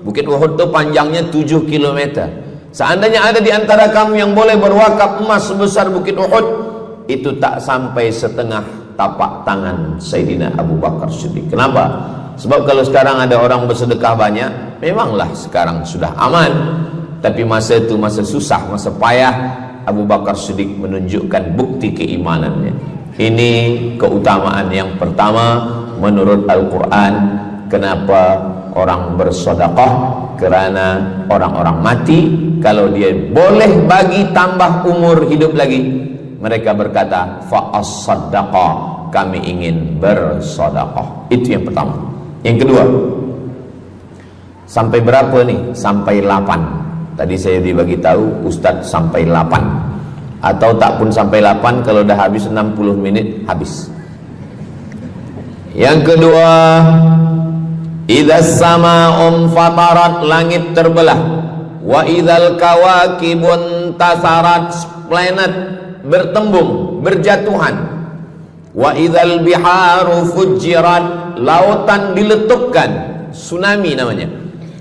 Bukit Uhud itu panjangnya 7 km. Seandainya ada di antara kamu yang boleh berwakaf emas sebesar bukit Uhud, itu tak sampai setengah tapak tangan Sayyidina Abu Bakar Siddiq. Kenapa? Sebab kalau sekarang ada orang bersedekah banyak, memanglah sekarang sudah aman. Tapi masa itu masa susah, masa payah, Abu Bakar Siddiq menunjukkan bukti keimanannya. Ini keutamaan yang pertama menurut Al-Quran. Kenapa orang bersedekah? Kerana orang-orang mati, kalau dia boleh bagi tambah umur hidup lagi, mereka berkata, fa'as-saddaqa, kami ingin bersedekah. Itu yang pertama. Yang kedua, sampai berapa nih? Sampai 8. Tadi saya dibagi tahu Ustadz sampai 8, atau tak pun sampai 8, kalau dah habis 60 menit habis. Yang kedua, idzas sama'um fatarat, langit terbelah, wa idzal kawakibun tasarat, planet bertembung, berjatuhan, wa idzal biharu fujirat, lautan diletupkan, tsunami namanya,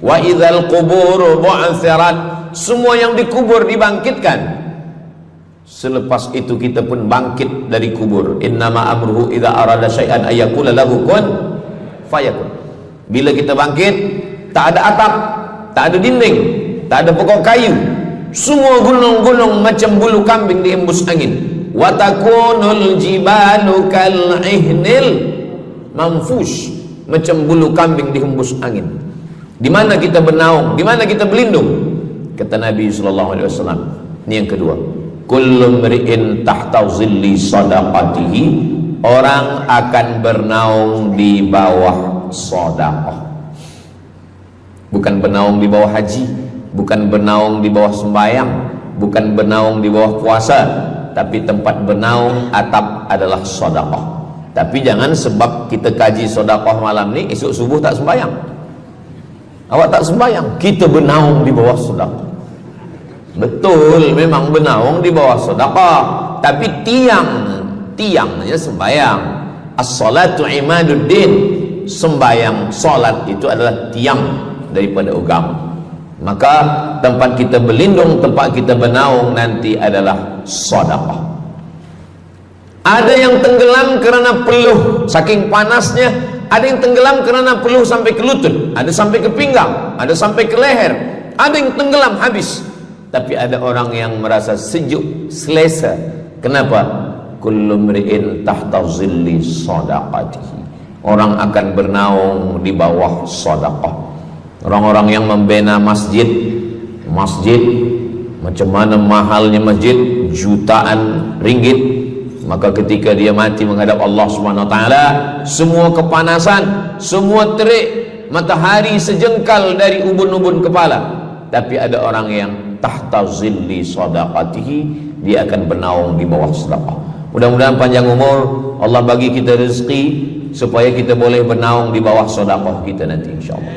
wa idzal quburu bu'athirat, semua yang dikubur dibangkitkan. Selepas itu kita pun bangkit dari kubur. Innama amruhu idza arada syai'an ayyakula lahu kun fayakun. Bila kita bangkit, tak ada atap, tak ada dinding, tak ada pokok kayu, semua gunung-gunung macam bulu kambing dihembus angin. Wa takunul jibalu kal ihnil manfush, macam bulu kambing dihembus angin. Di mana kita bernaung, di mana kita berlindung? Kata Nabi sallallahu alaihi wasallam. Ini yang kedua. Kullu mri'in tahta zilli sadaqatihi, orang akan bernaung di bawah sedekah. Bukan bernaung di bawah haji, bukan bernaung di bawah sembahyang, bukan bernaung di bawah puasa, tapi tempat bernaung atap adalah sedekah. Tapi jangan sebab kita kaji sedekah malam ni, esok subuh tak sembahyang. Awak tak sembahyang, kita bernaung di bawah sedekah. Betul, memang bernaung di bawah sedekah, tapi tiangnya sembahyang. As-salatu imaduddin, sembahyang, salat itu adalah tiang daripada agama. Maka tempat kita berlindung, tempat kita bernaung nanti adalah sedekah. Ada yang tenggelam kerana peluh saking panasnya, ada yang tenggelam kerana peluh sampai ke lutut, ada sampai ke pinggang, ada sampai ke leher, ada yang tenggelam habis. Tapi ada orang yang merasa sejuk, selesa. Kenapa? Kullu mri'in tahta zilli sadaqatihi, orang akan bernaung di bawah sedekah. Orang-orang yang membina masjid, macam mana mahalnya masjid, jutaan ringgit, maka ketika dia mati menghadap Allah Subhanahu wa taala, semua kepanasan, semua terik matahari sejengkal dari ubun-ubun kepala, tapi ada orang yang tahta zilli sadaqatihi, dia akan bernaung di bawah sedekah. Mudah-mudahan panjang umur, Allah bagi kita rezeki supaya kita boleh bernaung di bawah sedekah kita nanti insyaallah.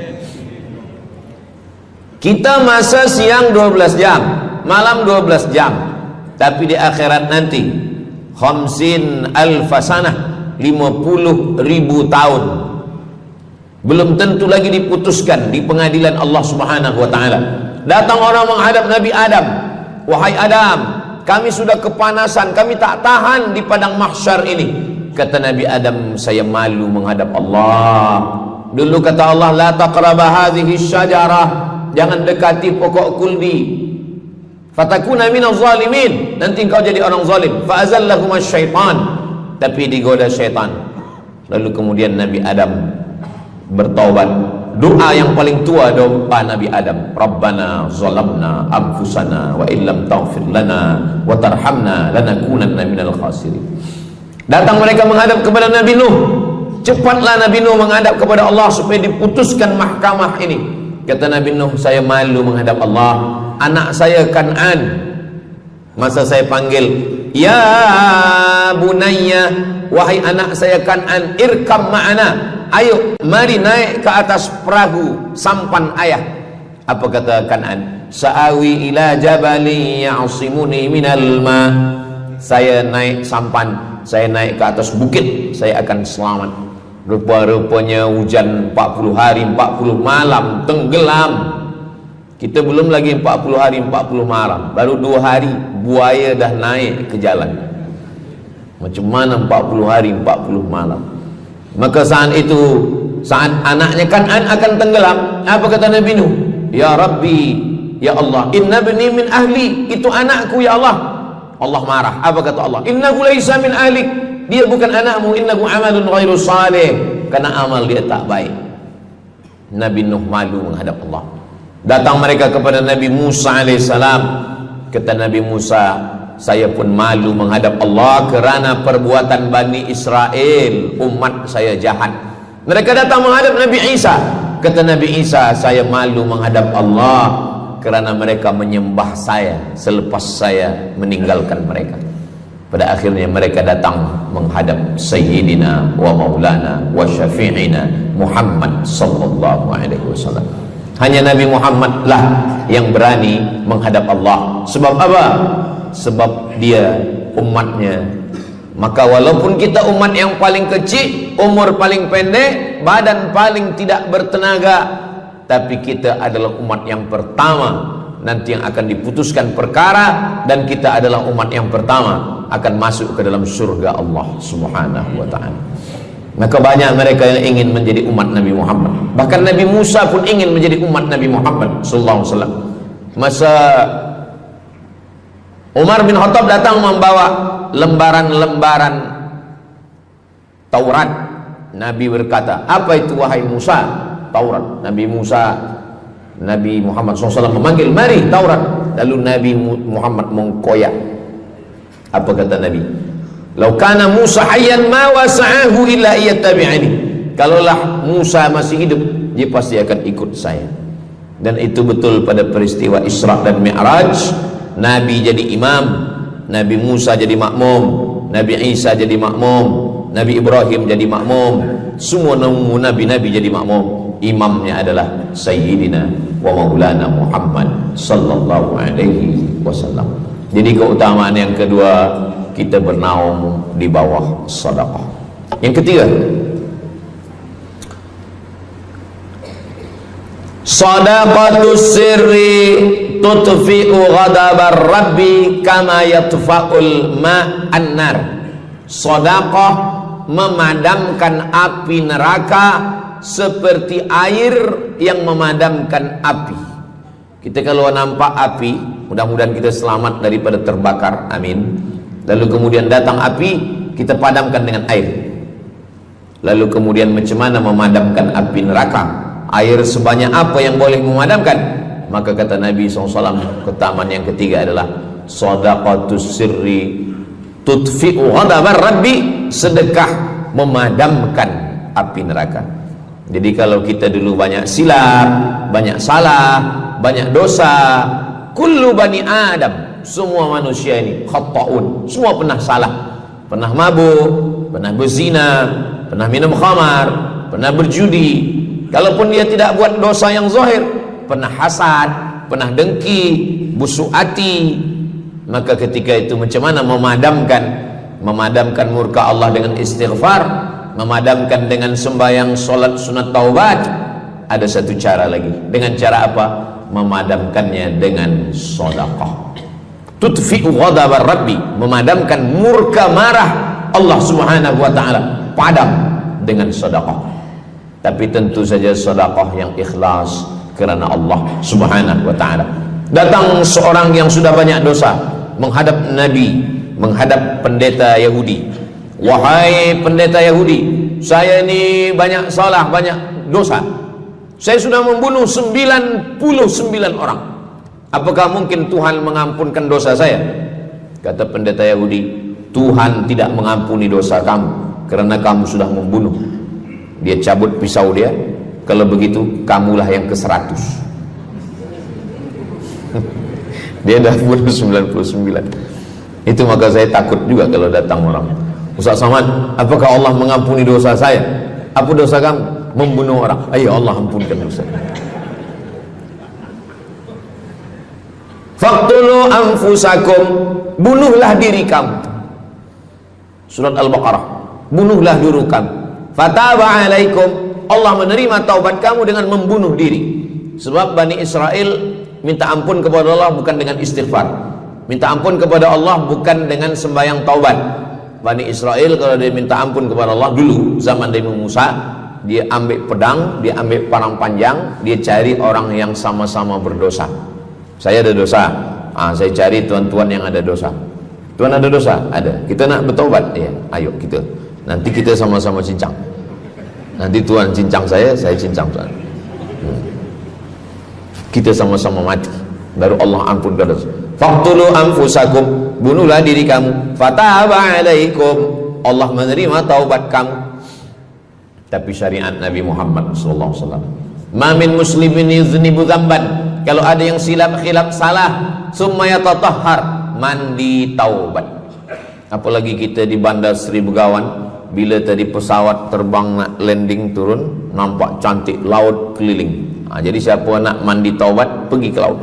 Kita masa siang 12 jam, malam 12 jam, tapi di akhirat nanti 50 alfasanah, 50.000 tahun, belum tentu lagi diputuskan di pengadilan Allah Subhanahu wa taala. Datang orang menghadap Nabi Adam, wahai Adam, kami sudah kepanasan, kami tak tahan di padang mahsyar ini. Kata Nabi Adam, saya malu menghadap Allah. Dulu kata Allah, la taqraba hadhihi syajarah, jangan dekati pokok kuldi, fatakuna minaz zalimin, nanti engkau jadi orang zalim. Fa azallahumas syaitan, tapi digoda syaitan. Lalu kemudian Nabi Adam bertaubat. Doa yang paling tua doa Nabi Adam, Rabbana zalamna anfusana wa illam taghfir lana wa tarhamna lanakunanna minal khasirin. Datang mereka menghadap kepada Nabi Nuh. Cepatlah Nabi Nuh menghadap kepada Allah supaya diputuskan mahkamah ini. Kata Nabi Nuh, saya malu menghadap Allah. Anak saya Kan'an, masa saya panggil, ya bunayya, wahai anak saya Kan'an, irkam ma'ana, ayo mari naik ke atas perahu sampan ayah. Apa kata Kan'an? Sa'awi ila jabali ya'simuni minal ma, saya naik sampan, saya naik ke atas bukit, saya akan selamat. Rupa-rupanya hujan 40 hari 40 malam, tenggelam. Kita belum lagi 40 hari 40 malam, baru 2 hari buaya dah naik ke jalan. Macam mana 40 hari 40 malam? Maka saat itu, saat anaknya Kan'an akan tenggelam, apa kata Nabi Nuh? Ya Rabbi, ya Allah, inna bni min ahli, itu anakku ya Allah. Allah marah. Apa kata Allah? Innahu laisa min ahlik, dia bukan anakmu. Innahu amalun ghairu salih, karena amal dia tak baik. Nabi Nuh malu menghadap Allah. Datang mereka kepada Nabi Musa alaihissalam. Kata Nabi Musa, saya pun malu menghadap Allah kerana perbuatan Bani Israel, umat saya jahat. Mereka datang menghadap Nabi Isa. Kata Nabi Isa, saya malu menghadap Allah kerana mereka menyembah saya selepas saya meninggalkan mereka. Pada akhirnya mereka datang menghadap Sayyidina wa Maulana wa Syafi'ina Muhammad sallallahu alaihi wasallam. Hanya Nabi Muhammad lah yang berani menghadap Allah. Sebab apa? Sebab dia umatnya. Maka walaupun kita umat yang paling kecil, umur paling pendek, badan paling tidak bertenaga, tapi kita adalah umat yang pertama nanti yang akan diputuskan perkara, dan kita adalah umat yang pertama akan masuk ke dalam surga Allah Subhanahu wa ta'ala. Maka banyak mereka yang ingin menjadi umat Nabi Muhammad. Bahkan Nabi Musa pun ingin menjadi umat Nabi Muhammad sallallahu alaihi wasallam. Masa Umar bin Khattab datang membawa lembaran-lembaran Taurat, Nabi berkata, apa itu wahai Musa? Taurat. Nabi Muhammad SAW memanggil, mari Taurat. Lalu Nabi Muhammad mengkoyak. Apa kata Nabi? Lau kana Musa hayyan ma wasa'ahu illa iyattabi'ani. Kalaulah Musa masih hidup, dia pasti akan ikut saya. Dan itu betul pada peristiwa Isra dan Mi'raj. Nabi jadi imam, Nabi Musa jadi makmum, Nabi Isa jadi makmum, Nabi Ibrahim jadi makmum, semua nabi-nabi jadi makmum. Imamnya adalah Sayyidina wa Maulana Muhammad sallallahu alaihi wasallam. Jadi keutamaan yang kedua, kita bernaung di bawah sedekah. Yang ketiga, sadaqatus sirri tutfi'u ghadabar rabbi kama yatfa'ul ma'an nar. Sedekah memadamkan api neraka seperti air yang memadamkan api. Kita kalau nampak api, mudah-mudahan kita selamat daripada terbakar, amin. Lalu kemudian datang api, kita padamkan dengan air. Lalu kemudian macam mana memadamkan api neraka? Air sebanyak apa yang boleh memadamkan? Maka kata Nabi SAW, keutamaan yang ketiga adalah sadaqatus sirri tutfi'u ghadabar rabbi, sedekah memadamkan api neraka. Jadi kalau kita dulu banyak silap, banyak salah, banyak dosa. Kullu bani Adam, semua manusia ini khata'un, semua pernah salah, pernah mabuk, pernah berzina, pernah minum khamar, pernah berjudi. Kalaupun dia tidak buat dosa yang zahir, pernah hasad, pernah dengki, busuk hati. Maka ketika itu macam mana memadamkan murka Allah dengan istighfar, memadamkan dengan sembahyang, solat, sunat, taubat? Ada satu cara lagi. Dengan cara apa? Memadamkannya dengan sedekah. Tudfi'u ghadabar rabbi, memadamkan murka marah Allah subhanahu wa ta'ala, padam dengan sedekah. Tapi tentu saja sedekah yang ikhlas kerana Allah subhanahu wa ta'ala. Datang seorang yang sudah banyak dosa menghadap Nabi, menghadap pendeta Yahudi. Wahai pendeta Yahudi, saya ini banyak salah, banyak dosa. Saya sudah membunuh 99 orang. Apakah mungkin Tuhan mengampunkan dosa saya? Kata pendeta Yahudi, Tuhan tidak mengampuni dosa kamu kerana kamu sudah membunuh. Dia cabut pisau dia. Kalau begitu, kamulah yang ke-100. Dia dah bunuh 99. Itu maka saya takut juga kalau datang orang, Ustaz Somad, apakah Allah mengampuni dosa saya? Apa dosa kamu? Membunuh orang. Ayo Allah ampunkan dosa. Faqtulu anfusakum, bunuhlah diri kamu. Surat Al-Baqarah. Bunuhlah diri kamu. Fataba alaikum, Allah menerima taubat kamu dengan membunuh diri. Sebab Bani Israel minta ampun kepada Allah bukan dengan istighfar, minta ampun kepada Allah bukan dengan sembahyang taubat. Bani Israel kalau dia minta ampun kepada Allah dulu zaman Nabi Musa, dia ambil pedang, dia ambil parang panjang, dia cari orang yang sama-sama berdosa. Saya ada dosa, saya cari tuan-tuan yang ada dosa. Tuan ada dosa? Ada. Kita nak bertaubat? Ya, ayo kita. Nanti kita sama-sama cincang. Nanti tuan cincang saya cincang tuan. Kita sama-sama mati, baru Allah ampunkan dosa. Faqtulu anfusakum, bunuhlah diri kamu. Fataba alaikum, Allah menerima taubat kamu. Tapi syariat Nabi Muhammad sallallahu alaihi wasallam, ma min muslimin yuznibu dzamban, kalau ada yang silap khilaf salah, summa yatatahhar, mandi taubat. Apalagi kita di Bandar Seri Begawan, bila tadi pesawat terbang nak landing turun, nampak cantik laut keliling. Jadi siapa nak mandi taubat, pergi ke laut.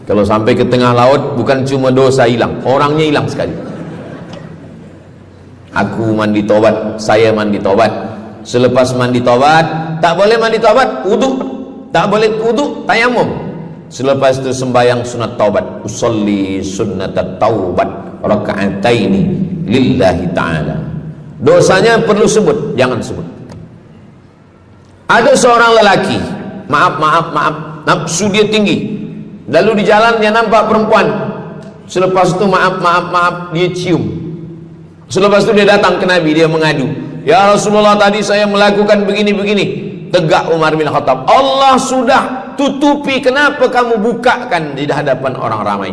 Kalau sampai ke tengah laut, bukan cuma dosa hilang, orangnya hilang sekali. Aku mandi taubat, saya mandi taubat. Selepas mandi taubat, tak boleh mandi taubat, wudu. Tak boleh wudu, tayamum. Selepas itu sembahyang sunat taubat. Usolli sunnatat taubat raka'ataini lillahi ta'ala. Dosanya perlu sebut, jangan sebut. Ada seorang lelaki, maaf, nafsu dia tinggi. Lalu di jalan dia nampak perempuan. Selepas itu maaf, dia cium. Selepas itu dia datang ke Nabi, dia mengadu. Ya Rasulullah, tadi saya melakukan begini-begini. Tegak Umar bin Khattab, Allah sudah tutupi, kenapa kamu bukakan di hadapan orang ramai?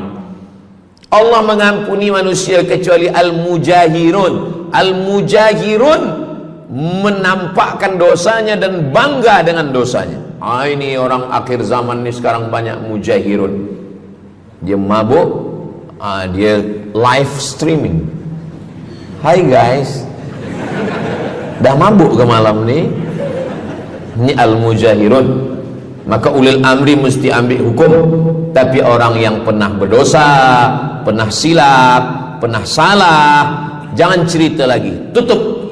Allah mengampuni manusia kecuali al-mujahirun. Al-mujahirun menampakkan dosanya dan bangga dengan dosanya. Ini orang akhir zaman ni sekarang banyak mujahirun. Dia mabuk, dia live streaming. Hai guys, dah mabuk ke malam ni? Ini al-mujahirun. Maka ulil amri mesti ambil hukum. Tapi orang yang pernah berdosa, pernah silap, pernah salah, jangan cerita lagi, tutup.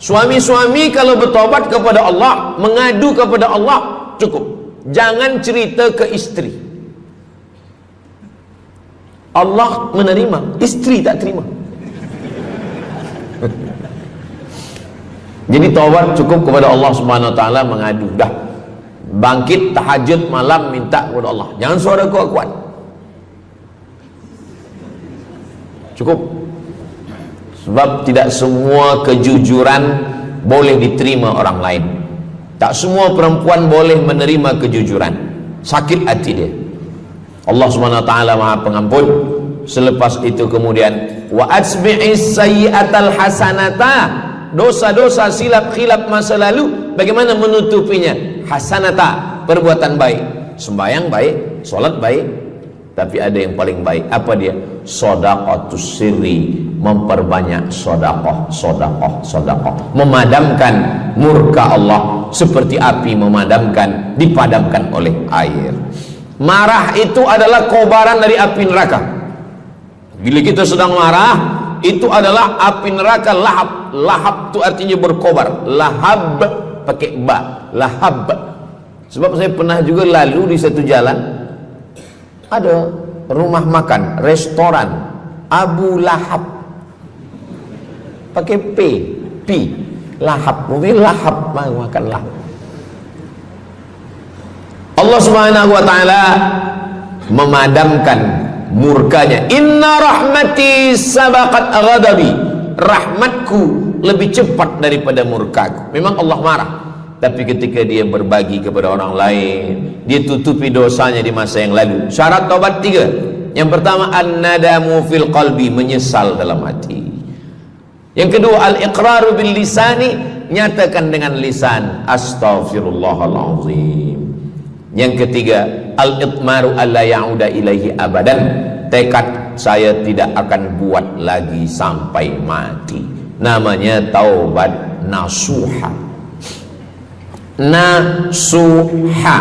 Suami-suami kalau bertobat kepada Allah, mengadu kepada Allah, cukup. Jangan cerita ke istri. Allah menerima, istri tak terima. Jadi taubat cukup kepada Allah Subhanahu wa taala, mengadu dah. Bangkit tahajud malam minta kepada Allah. Jangan suara kuat-kuat. Cukup. Sebab tidak semua kejujuran boleh diterima orang lain. Tak semua perempuan boleh menerima kejujuran. Sakit hati dia. Allah Subhanahu wa taala Maha Pengampun. Selepas itu kemudian wa asbi'is sayyi'atal hasanata, dosa-dosa silap khilaf masa lalu bagaimana menutupinya? Hasanata, perbuatan baik. sembahyang baik, sholat baik, tapi ada yang paling baik. Apa dia? Shadaqatus sirri, memperbanyak sedekah, memadamkan murka Allah seperti api dipadamkan oleh air. Marah itu adalah kobaran dari api neraka. Bila kita sedang marah, itu adalah api neraka lahab. Lahab itu artinya berkobar. Lahab pakai ba, lahab. Sebab saya pernah juga lalu di satu jalan, ada rumah makan, restoran Abu Lahab, pakai P, lahab, mungkin lahab, makan lahab. Allah Subhanahu wa taala memadamkan murkanya. Inna rahmati sabaqat ghadabi, rahmatku lebih cepat daripada murkaku. Memang Allah marah, tapi ketika dia berbagi kepada orang lain, dia tutupi dosanya di masa yang lalu. Syarat taubat 3. Yang pertama, an-nadamu fil qalbi, menyesal dalam hati. Yang kedua, al-iqraru bil lisani, nyatakan dengan lisan, astaghfirullahalazim. Yang ketiga, al-itmaru alla ya'uda ilaihi abadan, tekad saya tidak akan buat lagi sampai mati. Namanya taubat nasuha. Nasuha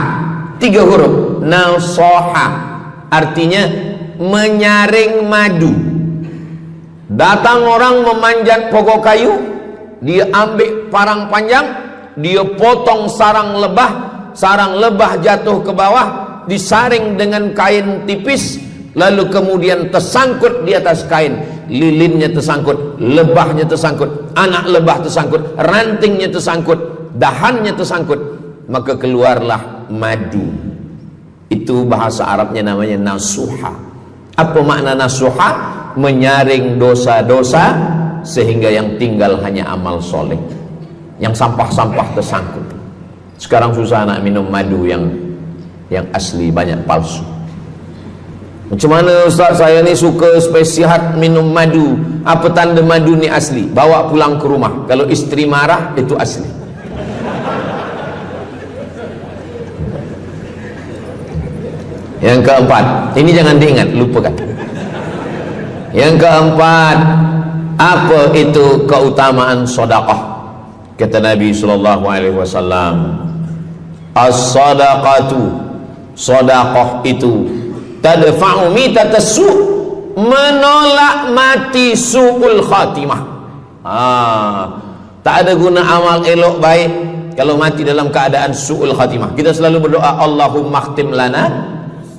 3 huruf. Nasoha artinya menyaring madu. Datang orang memanjat pokok kayu, dia ambil parang panjang, dia potong sarang lebah jatuh ke bawah, disaring dengan kain tipis, lalu kemudian tersangkut di atas kain, lilinnya tersangkut, lebahnya tersangkut, anak lebah tersangkut, rantingnya tersangkut, dahannya tersangkut, maka keluarlah madu. Itu bahasa Arabnya namanya nasuha. Apa makna nasuha? Menyaring dosa-dosa sehingga yang tinggal hanya amal soleh, yang sampah-sampah tersangkut. Sekarang susah nak minum madu yang asli, banyak palsu. Macam mana Ustaz, saya ni suka spesihat minum madu. Apa tanda madu ni asli? Bawa pulang ke rumah. Kalau istri marah, itu asli. Yang keempat, ini jangan diingat, lupakan. Yang keempat, apa itu keutamaan sedekah? Kata Nabi sallallahu alaihi wasallam, as-sadaqatu, sedekah itu tadfa'u mitatas su', menolak mati su'ul khatimah. Tak ada guna amal elok baik kalau mati dalam keadaan su'ul khatimah. Kita selalu berdoa, Allahumma khtim lana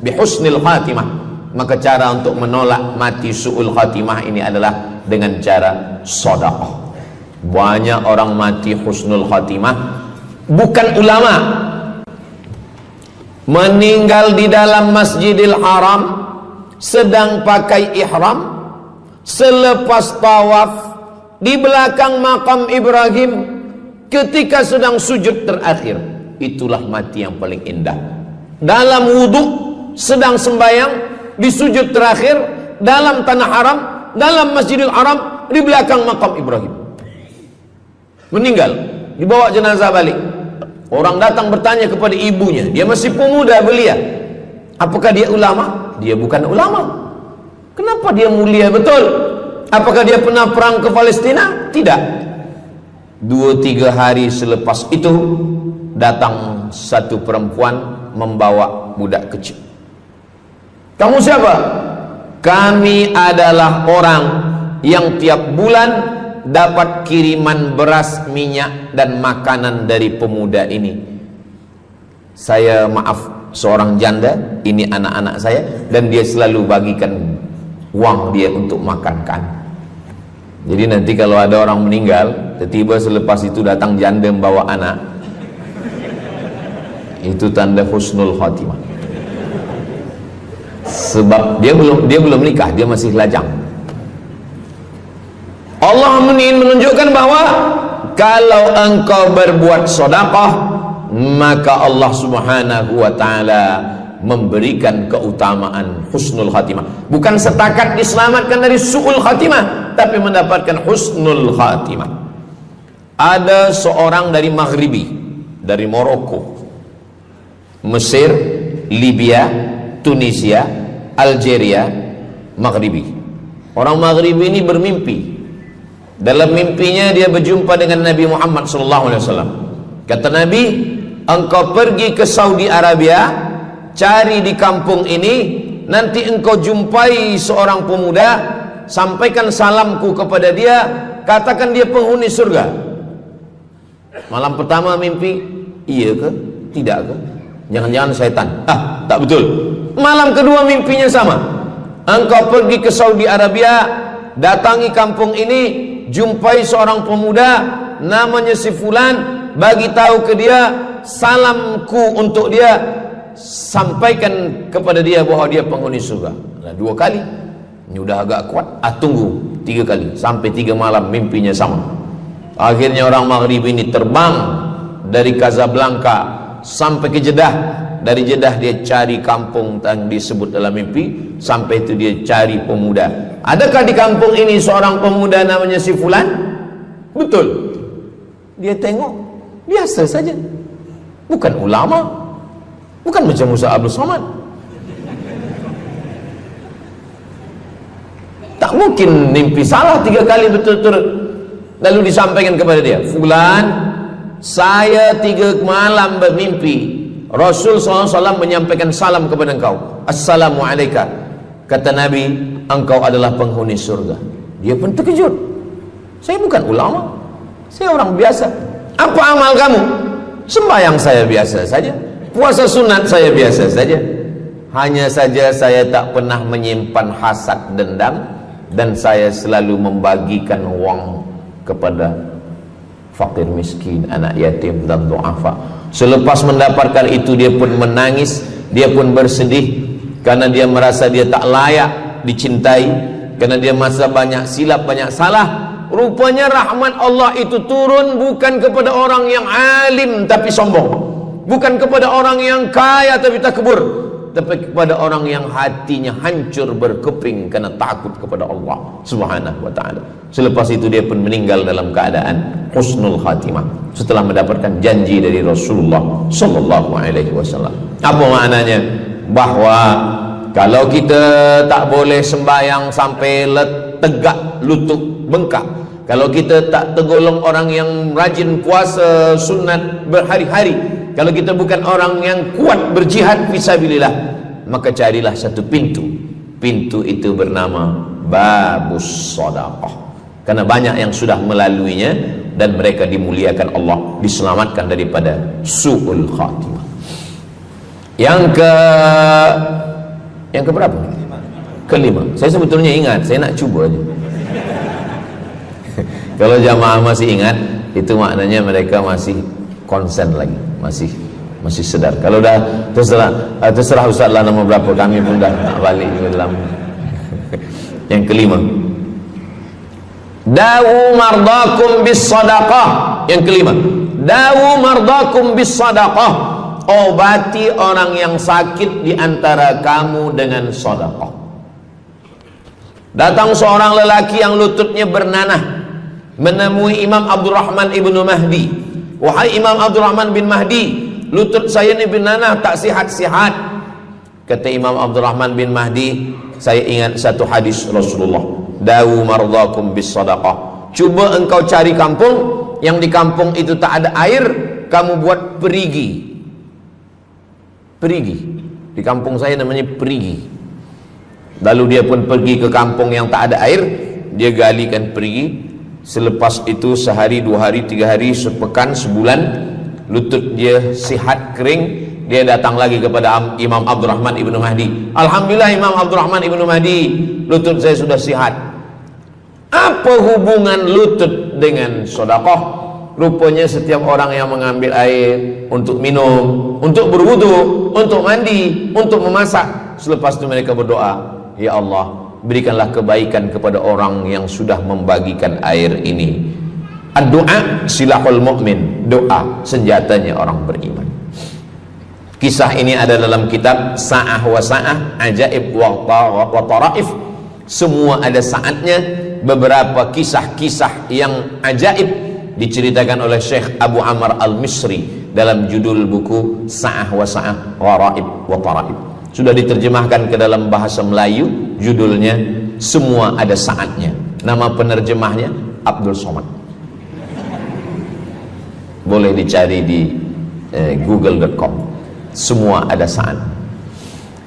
bihusnil khatimah. Maka cara untuk menolak mati su'ul khatimah ini adalah dengan cara sedekah. Banyak orang mati husnul khatimah, bukan ulama, meninggal di dalam Masjidil Haram sedang pakai ihram, selepas tawaf di belakang makam Ibrahim ketika sedang sujud terakhir. Itulah mati yang paling indah. Dalam wudhu sedang sembahyang, di sujud terakhir dalam tanah haram, dalam Masjidil Haram, di belakang makam Ibrahim. Meninggal, dibawa jenazah balik. Orang datang bertanya kepada ibunya, dia masih pemuda belia, apakah dia ulama? Dia bukan ulama. Kenapa dia mulia betul? Apakah dia pernah perang ke Palestina? Tidak. 2-3 hari selepas itu datang satu perempuan membawa budak kecil. Kamu siapa? Kami adalah orang yang tiap bulan dapat kiriman beras, minyak dan makanan dari pemuda ini. Saya maaf, seorang janda, ini anak-anak saya, dan dia selalu bagikan uang dia untuk makankan. Jadi nanti kalau ada orang meninggal, tiba-tiba selepas itu datang janda membawa anak, itu tanda husnul khatimah. Sebab dia belum nikah, dia masih lajang. Allah ingin menunjukkan bahwa kalau engkau berbuat sedekah, maka Allah Subhanahu wa taala memberikan keutamaan husnul khatimah. Bukan setakat diselamatkan dari su'ul khatimah, tapi mendapatkan husnul khatimah. Ada seorang dari Maghribi, dari Maroko, Mesir, Libya, Tunisia, Algeria, Maghribi. Orang Maghribi ini bermimpi. Dalam mimpinya dia berjumpa dengan Nabi Muhammad SAW. Kata Nabi, engkau pergi ke Saudi Arabia, cari di kampung ini, nanti engkau jumpai seorang pemuda, sampaikan salamku kepada dia, katakan dia penghuni surga. Malam pertama mimpi, iya ke? Tidak ke? Jangan-jangan syaitan. Tak betul. Malam kedua mimpinya sama. Engkau pergi ke Saudi Arabia, datangi kampung ini, jumpai seorang pemuda namanya si fulan, bagi tahu ke dia, salamku untuk dia, sampaikan kepada dia bahwa dia penghuni surga. Nah, 2 kali. Ini udah agak kuat. Tunggu 3 kali, sampai 3 malam mimpinya sama. Akhirnya orang Maghrib ini terbang dari Casablanca sampai ke Jeddah. Dari Jeddah dia cari kampung yang disebut dalam mimpi. Sampai itu dia cari pemuda. Adakah di kampung ini seorang pemuda namanya si fulan? Betul. Dia tengok, biasa saja. Bukan ulama, bukan macam Musa Abdul Somad. Tak mungkin mimpi salah 3 kali betul-betul. Lalu disampaikan kepada dia, fulan, saya 3 malam bermimpi Rasul SAW menyampaikan salam kepada engkau. Assalamualaikum. Kata Nabi, engkau adalah penghuni surga. Dia pun terkejut. Saya bukan ulama, saya orang biasa. Apa amal kamu? Sembahyang saya biasa saja, puasa sunat saya biasa saja. Hanya saja saya tak pernah menyimpan hasad dendam, dan saya selalu membagikan uang kepada fakir miskin, anak yatim dan du'afa. Selepas mendapatkan itu dia pun menangis, dia pun bersedih karena dia merasa dia tak layak dicintai, karena dia masa banyak silap, banyak salah. Rupanya rahmat Allah itu turun bukan kepada orang yang alim tapi sombong, bukan kepada orang yang kaya tapi takbur, tapi kepada orang yang hatinya hancur berkeping karena takut kepada Allah Subhanahu wa ta'ala. Selepas itu dia pun meninggal dalam keadaan husnul khatimah setelah mendapatkan janji dari Rasulullah sallallahu alaihi wasallam. Apa maknanya? Bahwa kalau kita tak boleh sembahyang sampai tegak lutut bengkak, kalau kita tak tergolong orang yang rajin puasa sunat berhari-hari, kalau kita bukan orang yang kuat berjihad fisabilillah, maka carilah satu pintu. Pintu itu bernama babus sedekah. Karena banyak yang sudah melaluinya dan mereka dimuliakan Allah, diselamatkan daripada su'ul khatimah. Yang keberapa? Kelima. Saya sebetulnya ingat, saya nak cuba aja. Kalau jamaah masih ingat, itu maknanya mereka masih konsen lagi, masih sedar. Kalau dah terserah Ustaz lah nama berapa, kami pun dah tak balik dalam. Yang kelima, dawu mardakum bis sadaqah. Yang kelima, dawu mardakum bis sadaqah. Obati orang yang sakit di antara kamu dengan sedekah. Datang seorang lelaki yang lututnya bernanah menemui Imam Abdurrahman ibnu Mahdi. Wahai Imam Abdurrahman bin Mahdi, lutut saya ini bernanah, tak sihat-sihat. Kata Imam Abdurrahman bin Mahdi, saya ingat satu hadis Rasulullah, dawu mardakum bis sadaqah. Cuba engkau cari kampung yang di kampung itu tak ada air, kamu buat perigi. Perigi. Di kampung saya namanya perigi. Lalu dia pun pergi ke kampung yang tak ada air, dia galikan perigi. Selepas itu sehari, 2 hari, 3 hari, sepekan, sebulan, lutut dia sihat kering. Dia datang lagi kepada Imam Abdurrahman ibnu Mahdi. Alhamdulillah Imam Abdurrahman ibnu Mahdi, lutut saya sudah sihat. Apa hubungan lutut dengan sedekah? Rupanya setiap orang yang mengambil air untuk minum, untuk berwudu, untuk mandi, untuk memasak, selepas itu mereka berdoa, ya Allah, berikanlah kebaikan kepada orang yang sudah membagikan air ini. Ad-du'a silahul mu'min, doa senjatanya orang beriman. Kisah ini ada dalam kitab Sa'ah wa Sa'ah, Ajaib wa Taraif. Semua ada saatnya. Beberapa kisah-kisah yang ajaib diceritakan oleh Syekh Abu Amr al-Misri dalam judul buku Sa'ah wa Sa'ah Gharaib wa Taraib. Sudah diterjemahkan ke dalam bahasa Melayu, judulnya Semua Ada Saatnya. Nama penerjemahnya Abdul Somad. Boleh dicari di google.com. Semua ada saat.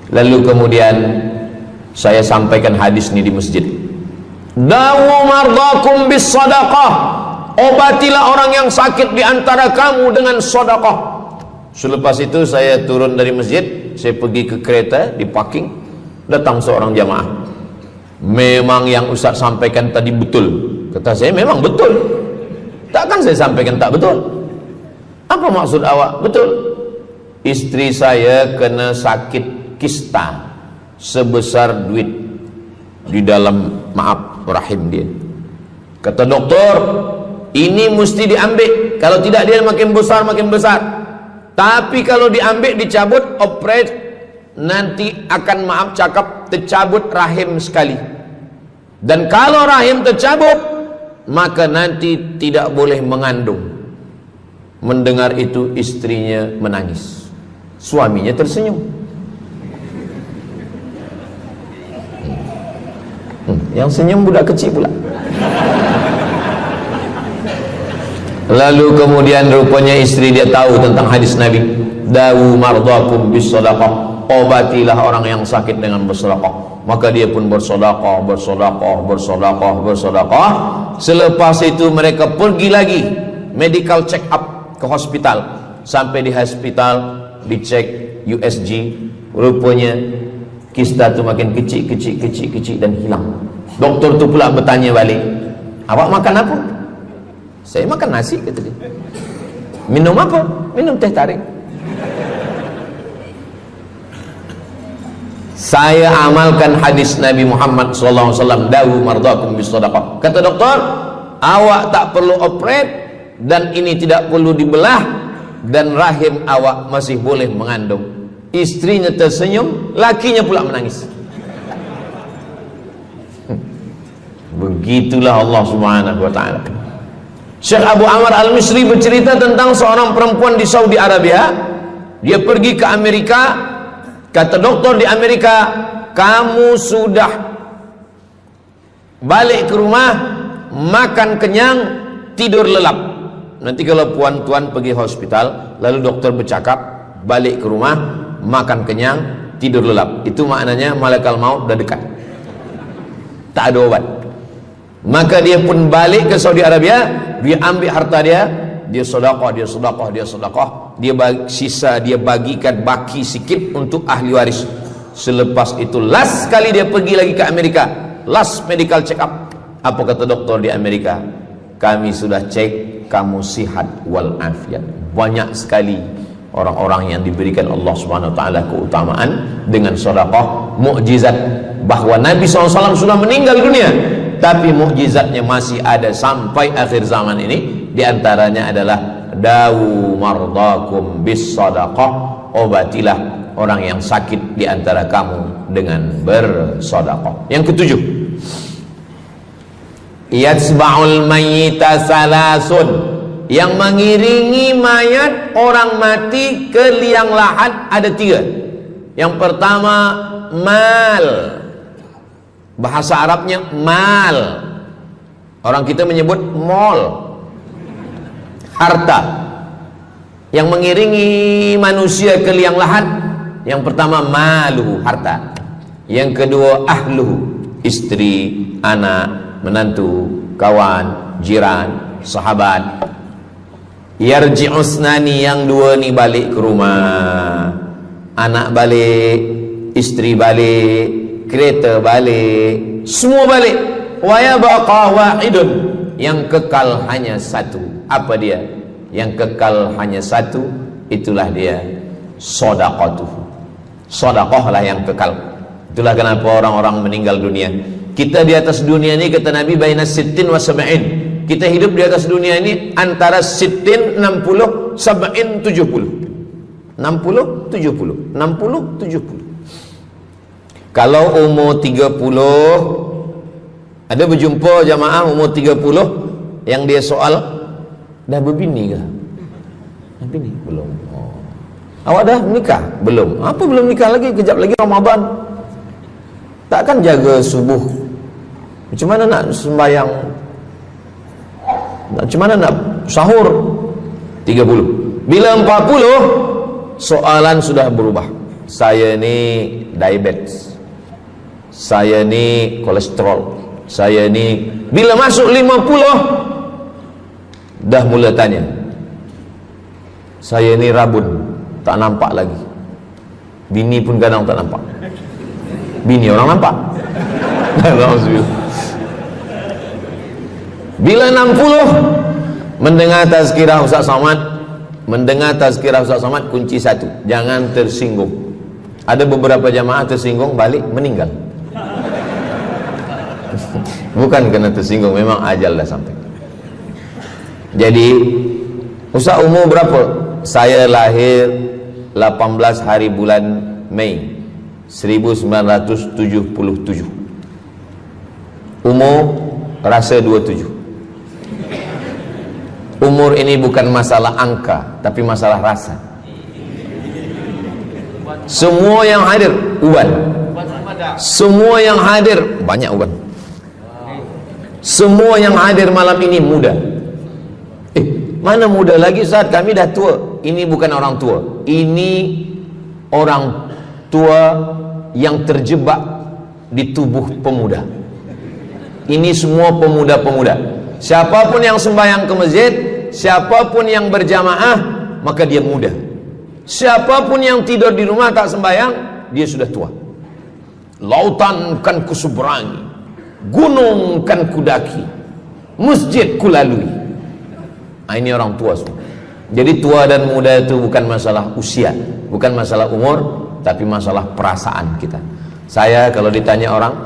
Lalu kemudian saya sampaikan hadis ini di masjid. Dawu mardakum bis sadaqah. Obatilah orang yang sakit di antara kamu dengan sedekah. Selepas itu saya turun dari masjid, saya pergi ke kereta, di parking, datang seorang jamaah. Memang yang Ustaz sampaikan tadi betul. Kata saya, memang betul. Takkan saya sampaikan tak betul? Apa maksud awak? Betul. Istri saya kena sakit kista sebesar duit di dalam, maaf, rahim dia. Kata doktor, ini mesti diambil. Kalau tidak dia makin besar, makin besar. Tapi kalau diambil, dicabut, operate, nanti akan, maaf cakap, tercabut rahim sekali. Dan kalau rahim tercabut, maka nanti tidak boleh mengandung. Mendengar itu istrinya menangis. Suaminya tersenyum. Yang senyum budak kecil pula. Lalu kemudian rupanya istri dia tahu tentang hadis Nabi. Dawu mardakum bis sadaqah. Obatilah orang yang sakit dengan bersedekah. Maka dia pun bersedekah, bersedekah, bersedekah, bersedekah. Selepas itu mereka pergi lagi medical check up ke hospital. Sampai di hospital dicek USG, rupanya kista itu makin kecil, kecil, kecil, kecil dan hilang. Doktor tu pula bertanya balik, awak makan apa? Saya makan nasi, kata dia. Minum apa? Minum teh tarik. Saya amalkan hadis Nabi Muhammad SAW, dawu mardakum bis sadaqah. Kata doktor, awak tak perlu operate dan ini tidak perlu dibelah dan rahim awak masih boleh mengandung. Istrinya tersenyum, lakinya pula menangis. Begitulah Allah Subhanahu wa taala. Syekh Abu Amr Al-Misri bercerita tentang seorang perempuan di Saudi Arabia. Dia pergi ke Amerika. Kata doktor di Amerika, kamu sudah balik ke rumah, makan kenyang, tidur lelap. Nanti kalau puan-tuan pergi hospital, lalu dokter bercakap, balik ke rumah, makan kenyang, tidur lelap. Itu maknanya malaikat maut dah dekat. Tak ada obat. Maka dia pun balik ke Saudi Arabia, dia ambil harta dia, dia sedekah, dia sedekah, dia sedekah, dia sisa dia bagikan baki sikit untuk ahli waris. Selepas itu last kali dia pergi lagi ke Amerika, last medical check up. Apa kata doktor di Amerika? Kami sudah cek, kamu sihat wal afiat. Banyak sekali orang-orang yang diberikan Allah Subhanahu wa taala keutamaan dengan sedekah, mukjizat bahwa Nabi SAW sudah meninggal dunia, tapi mukjizatnya masih ada sampai akhir zaman ini. Di antaranya adalah dawu mardakum bis sadaqah, obatilah orang yang sakit di antara kamu dengan bersedekah. Yang ketujuh, yatsba'ul mayyita salasun, yang mengiringi mayat orang mati ke liang lahat ada tiga. Yang pertama mal, bahasa Arabnya mal, orang kita menyebut mall, harta. Yang mengiringi manusia ke liang lahat, yang pertama maluhu, harta. Yang kedua ahluhu, istri, anak, menantu, kawan, jiran, sahabat. Yarji'usnani, yang dua ni balik ke rumah, anak balik, istri balik, kereta balik, semua balik. Wa yabqa wahidun, yang kekal hanya satu. Apa dia? Yang kekal hanya satu, itulah dia sedekatuh. Sedekah lah yang kekal. Itulah kenapa orang-orang meninggal dunia. Kita di atas dunia ini, kata Nabi, baina sittin wa sab'in. Kita hidup di atas dunia ini antara sittin, 60, sab'in, 70. 60, 70, 60, 70. Kalau umur 30, ada berjumpa jamaah umur 30 yang dia soal, dah berbini ke? Bini? Belum. Oh. Awak dah menikah? Belum. Apa belum nikah lagi? Kejap lagi Ramadan. Takkan jaga subuh? Macam mana nak sembahyang? Macam mana nak sahur? 30. Bila 40, soalan sudah berubah. Saya ni diabetes, saya ni kolesterol, saya ni. Bila masuk 50, dah mula tanya, saya ni rabun, tak nampak lagi. Bini pun kadang tak nampak. Bini orang nampak. Bila 60, mendengar tazkirah Ustaz Somad, kunci satu, jangan tersinggung. Ada beberapa jamaah tersinggung, balik meninggal. Bukan kerana tersinggung, memang ajal dah sampai. Jadi, Ustaz umur berapa? Saya lahir 18 hari bulan Mei 1977. Umur rasa 27. Umur ini bukan masalah angka, tapi masalah rasa. Semua yang hadir uban. Semua yang hadir banyak uban. Semua yang hadir malam ini muda. Mana muda lagi Ustaz? Kami dah tua. Ini bukan orang tua. Ini orang tua yang terjebak di tubuh pemuda. Ini semua pemuda-pemuda. Siapapun yang sembahyang ke masjid, siapapun yang berjamaah, maka dia muda. Siapapun yang tidur di rumah tak sembahyang, dia sudah tua. Lautan kan kuseberangi, gunung kan kudaki, masjid kulalui. Ini orang tua semua. Jadi tua dan muda itu bukan masalah usia, bukan masalah umur, tapi masalah perasaan kita. Saya kalau ditanya orang,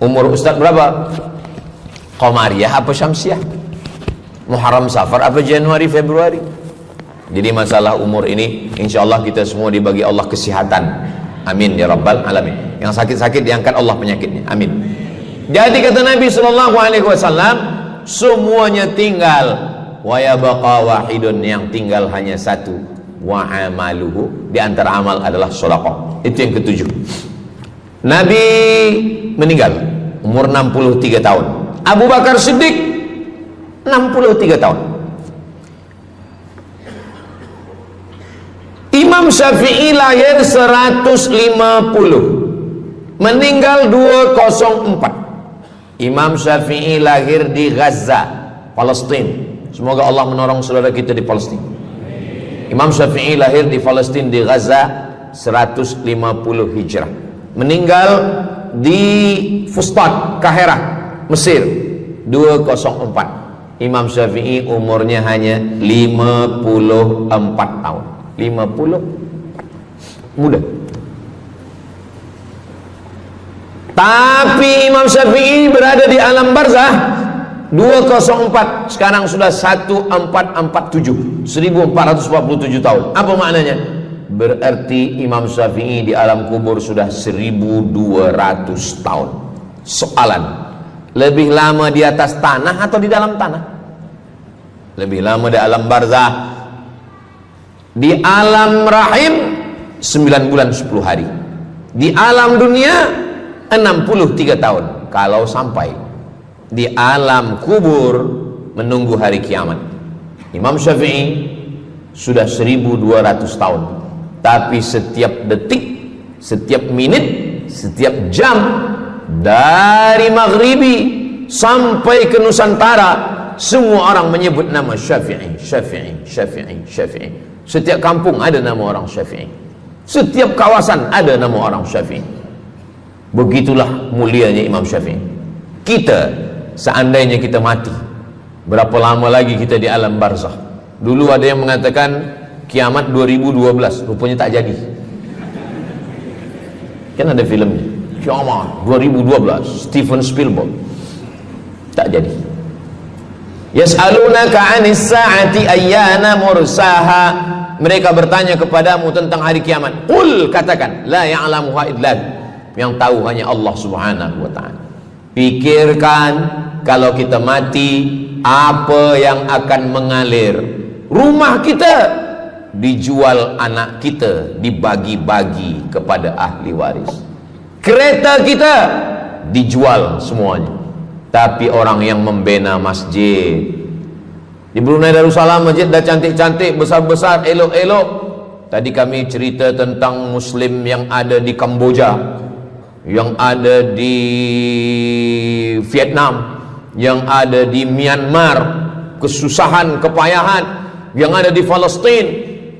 umur Ustaz berapa? Qamariyah apa Syamsiah? Muharram Safar apa Januari Februari? Jadi masalah umur ini insyaallah kita semua dibagi Allah kesihatan. Amin ya rabbal alamin. Yang sakit-sakit diangkat Allah penyakitnya. Amin. Jadi kata Nabi SAW, semuanya tinggal, wa yabqa wahidun, yang tinggal hanya satu, wa amaluhu, di antara amal adalah sedekah. Itu yang ketujuh. Nabi meninggal umur 63 tahun. Abu Bakar Siddiq 63 tahun. Imam Syafi'i lahir 150, meninggal 204. Imam Syafi'i lahir di Gaza, Palestina. Semoga Allah menolong saudara kita di Palestina. Imam Syafi'i lahir di Palestina, di Gaza 150 Hijrah. Meninggal di Fustat, Kahirah, Mesir 204. Imam Syafi'i umurnya hanya 54 tahun. 50 muda. Tapi Imam Syafi'i berada di alam barzah 204, sekarang sudah 1447, 1447 tahun. Apa maknanya? Berarti Imam Syafi'i di alam kubur sudah 1200 tahun. Soalan, lebih lama di atas tanah atau di dalam tanah? Lebih lama di alam barzah. Di alam rahim 9 bulan 10 hari. Di alam dunia 63 tahun. Kalau sampai di alam kubur menunggu hari kiamat. Imam Syafi'i sudah 1200 tahun. Tapi setiap detik, setiap menit, setiap jam, dari maghribi sampai ke Nusantara, semua orang menyebut nama Syafi'i, Syafi'i, Syafi'i, Syafi'i. Setiap kampung ada nama orang Syafi'i. Setiap kawasan ada nama orang Syafi'i. Begitulah mulianya Imam Syafi'i. Kita, seandainya kita mati, berapa lama lagi kita di alam barzah? Dulu ada yang mengatakan kiamat 2012, rupanya tak jadi. Kan ada filmnya, kiamat 2012, Steven Spielberg. Tak jadi. Yas'alunaka 'anis sa'ati ayyana mursaha. Mereka bertanya kepadamu tentang hari kiamat. Qul, katakan, la ya'lamuha illa hu. Yang tahu hanya Allah Subhanahu wa ta'ala. Pikirkan, kalau kita mati, apa yang akan mengalir? Rumah kita dijual anak kita, dibagi-bagi kepada ahli waris. Kereta kita dijual semuanya. Tapi orang yang membina masjid di Brunei Darussalam, masjid dah cantik-cantik, besar-besar, elok-elok. Tadi kami cerita tentang Muslim yang ada di Kamboja, yang ada di Vietnam, yang ada di Myanmar, kesusahan, kepayahan, yang ada di Palestin.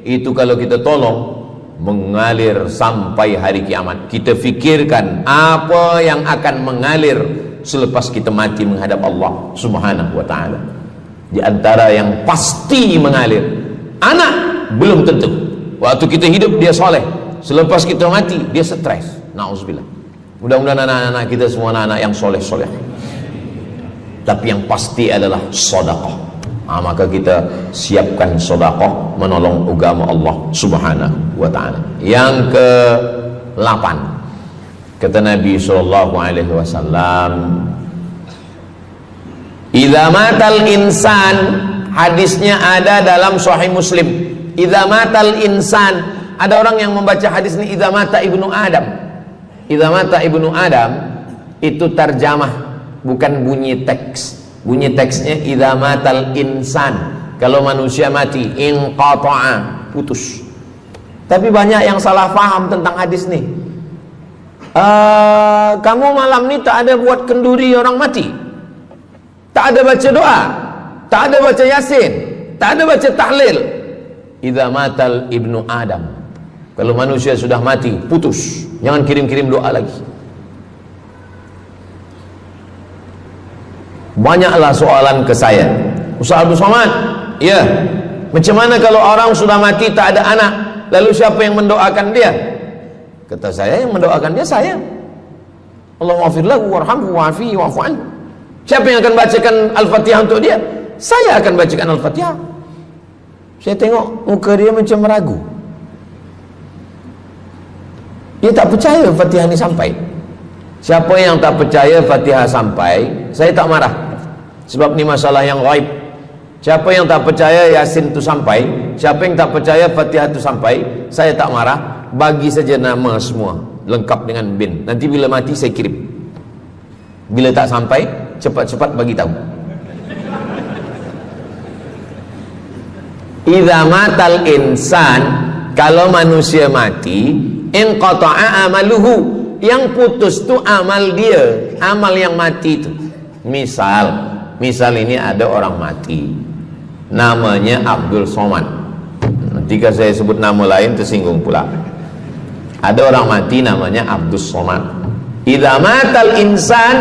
Itu kalau kita tolong, mengalir sampai hari kiamat. Kita fikirkan apa yang akan mengalir selepas kita mati menghadap Allah Subhanahu wa ta'ala. Di antara yang pasti mengalir, anak belum tentu. Waktu kita hidup dia soleh, selepas kita mati dia stres. Na'udzubillah. Mudah-mudahan anak-anak kita semua anak-anak yang soleh-soleh. Tapi yang pasti adalah sedekah. Maka kita siapkan sedekah menolong agama Allah Subhanahu wa ta'ala. Yang ke-8, kata Nabi SAW, idza matal insan, hadisnya ada dalam Sahih Muslim. Idza matal insan, ada orang yang membaca hadis ini idza mata ibnu Adam. Idza mata ibnu Adam itu tarjamah, bukan bunyi teks. Bunyi teksnya idza matal insan, kalau manusia mati, inqata'a, putus. Tapi banyak yang salah faham tentang hadis nih. Kamu malam ni tak ada buat kenduri orang mati, tak ada baca doa, tak ada baca yasin, tak ada baca tahlil. Idza matal ibnu Adam, kalau manusia sudah mati, putus. Jangan kirim-kirim doa lagi. Banyaklah soalan ke saya, Ustaz Abdul Somad, ya, macam mana kalau orang sudah mati tak ada anak, lalu siapa yang mendoakan dia? Kata saya, yang mendoakan dia saya. Allahumma ighfir lahu warhamhu wa'afihi wa'fu anhu. Siapa yang akan bacakan Al-Fatihah untuk dia? Saya akan bacakan Al-Fatihah. Saya tengok muka dia macam ragu. Dia tak percaya Fatihah ini sampai. Siapa yang tak percaya Fatihah sampai, saya tak marah. Sebab ni masalah yang ghaib. Siapa yang tak percaya Yasin itu sampai, siapa yang tak percaya Fatihah itu sampai, saya tak marah. Bagi saja nama semua, lengkap dengan bin. Nanti bila mati saya kirim. Bila tak sampai, cepat-cepat bagi tahu. Idza matal insan, kalau manusia mati, inqata'a amaluhu, yang putus tu amal dia, amal yang mati itu. Misal ini ada orang mati, namanya Abdul Somad. Jika saya sebut nama lain tersinggung pula. Ada orang mati namanya Abdul Somad. Idza matal insan,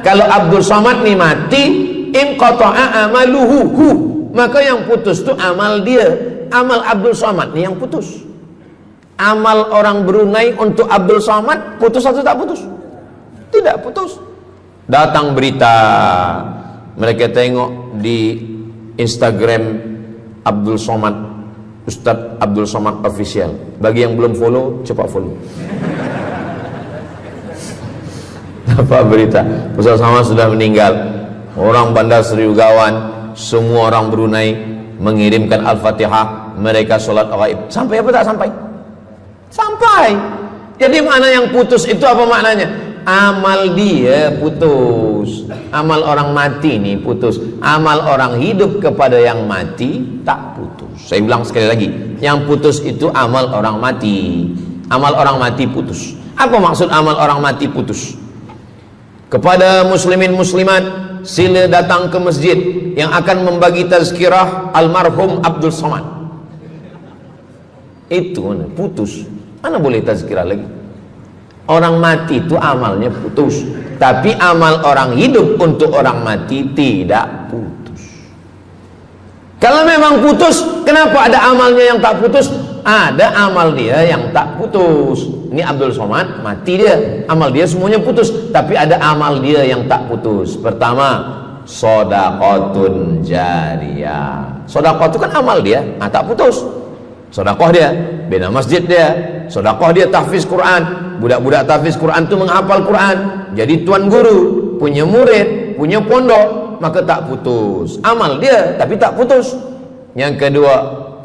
kalau Abdul Somad ni mati, inqata'a amaluhu, maka yang putus tu amal dia. Amal Abdul Somad ni yang putus. Amal orang Brunei untuk Abdul Somad putus atau tak putus? Tidak putus. Datang berita, mereka tengok di Instagram Abdul Somad, Ustadz Abdul Somad Official. Bagi yang belum follow, cepat follow. Dapat berita, Ustadz Somad sudah meninggal. Orang Bandar Seri Begawan, semua orang Brunei mengirimkan Al-Fatihah, mereka sholat ghaib. Sampai apa tak sampai? Sampai. Jadi makna yang putus itu apa maknanya? Amal dia putus. Amal orang mati ini putus. Amal orang hidup kepada yang mati tak putus. Saya bilang sekali lagi, yang putus itu amal orang mati. Amal orang mati putus. Apa maksud amal orang mati putus? Kepada muslimin muslimat, sila datang ke masjid yang akan membagi tazkirah almarhum Abdul Somad. Itu mana? Putus. Mana boleh tazkirah lagi? Orang mati itu amalnya putus, tapi amal orang hidup untuk orang mati tidak putus. Kalau memang putus, kenapa ada amalnya yang tak putus? Ada amal dia yang tak putus. Ini Abdul Somad mati dia, amal dia semuanya putus, tapi ada amal dia yang tak putus. Pertama, shadaqatun jariyah. Sedekah itu kan amal dia, tak putus. Sedekah dia bina masjid dia, sedekah dia tahfiz Quran. Budak-budak tahfiz Quran itu menghafal Quran, jadi tuan guru, punya murid, punya pondok, maka tak putus. Amal dia tapi tak putus. Yang kedua,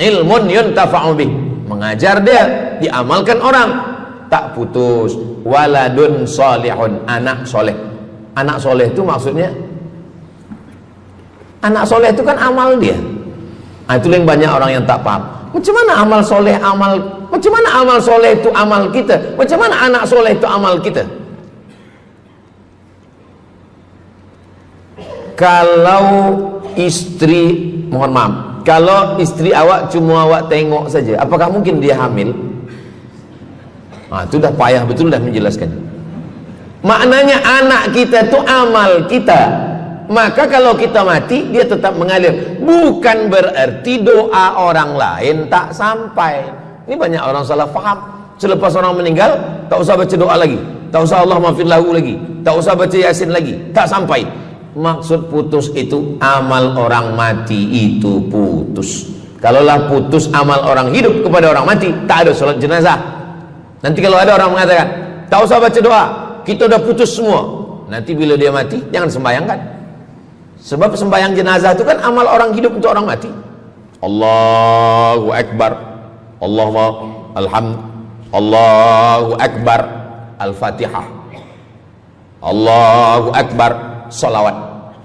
ilmun yuntafa'u bih, mengajar dia, diamalkan orang, tak putus. Waladun solihun, anak soleh. Anak soleh itu maksudnya, anak soleh itu kan amal dia. Nah, itu yang banyak orang yang tak paham. Macam mana amal soleh, macam mana amal soleh itu amal kita? Macam mana anak soleh itu amal kita? Kalau istri, mohon maaf, kalau istri awak cuma awak tengok saja, apakah mungkin dia hamil? Nah, itu dah payah betul dah menjelaskan. Maknanya anak kita itu amal kita. Maka kalau kita mati, dia tetap mengalir. Bukan berarti doa orang lain tak sampai. Ini banyak orang salah faham. Selepas orang meninggal, tak usah baca doa lagi, tak usah Allah maafir lahu lagi, tak usah baca Yasin lagi, tak sampai. Maksud putus itu amal orang mati itu putus. Kalaulah putus amal orang hidup kepada orang mati, tak ada salat jenazah. Nanti kalau ada orang mengatakan tak usah baca doa, kita udah putus semua, nanti bila dia mati jangan sembahyangkan. Sebab sembahyang jenazah itu kan amal orang hidup untuk orang mati. Allahu Akbar, Allahu Akbar, Al-Fatihah, Allahu Akbar, salawat,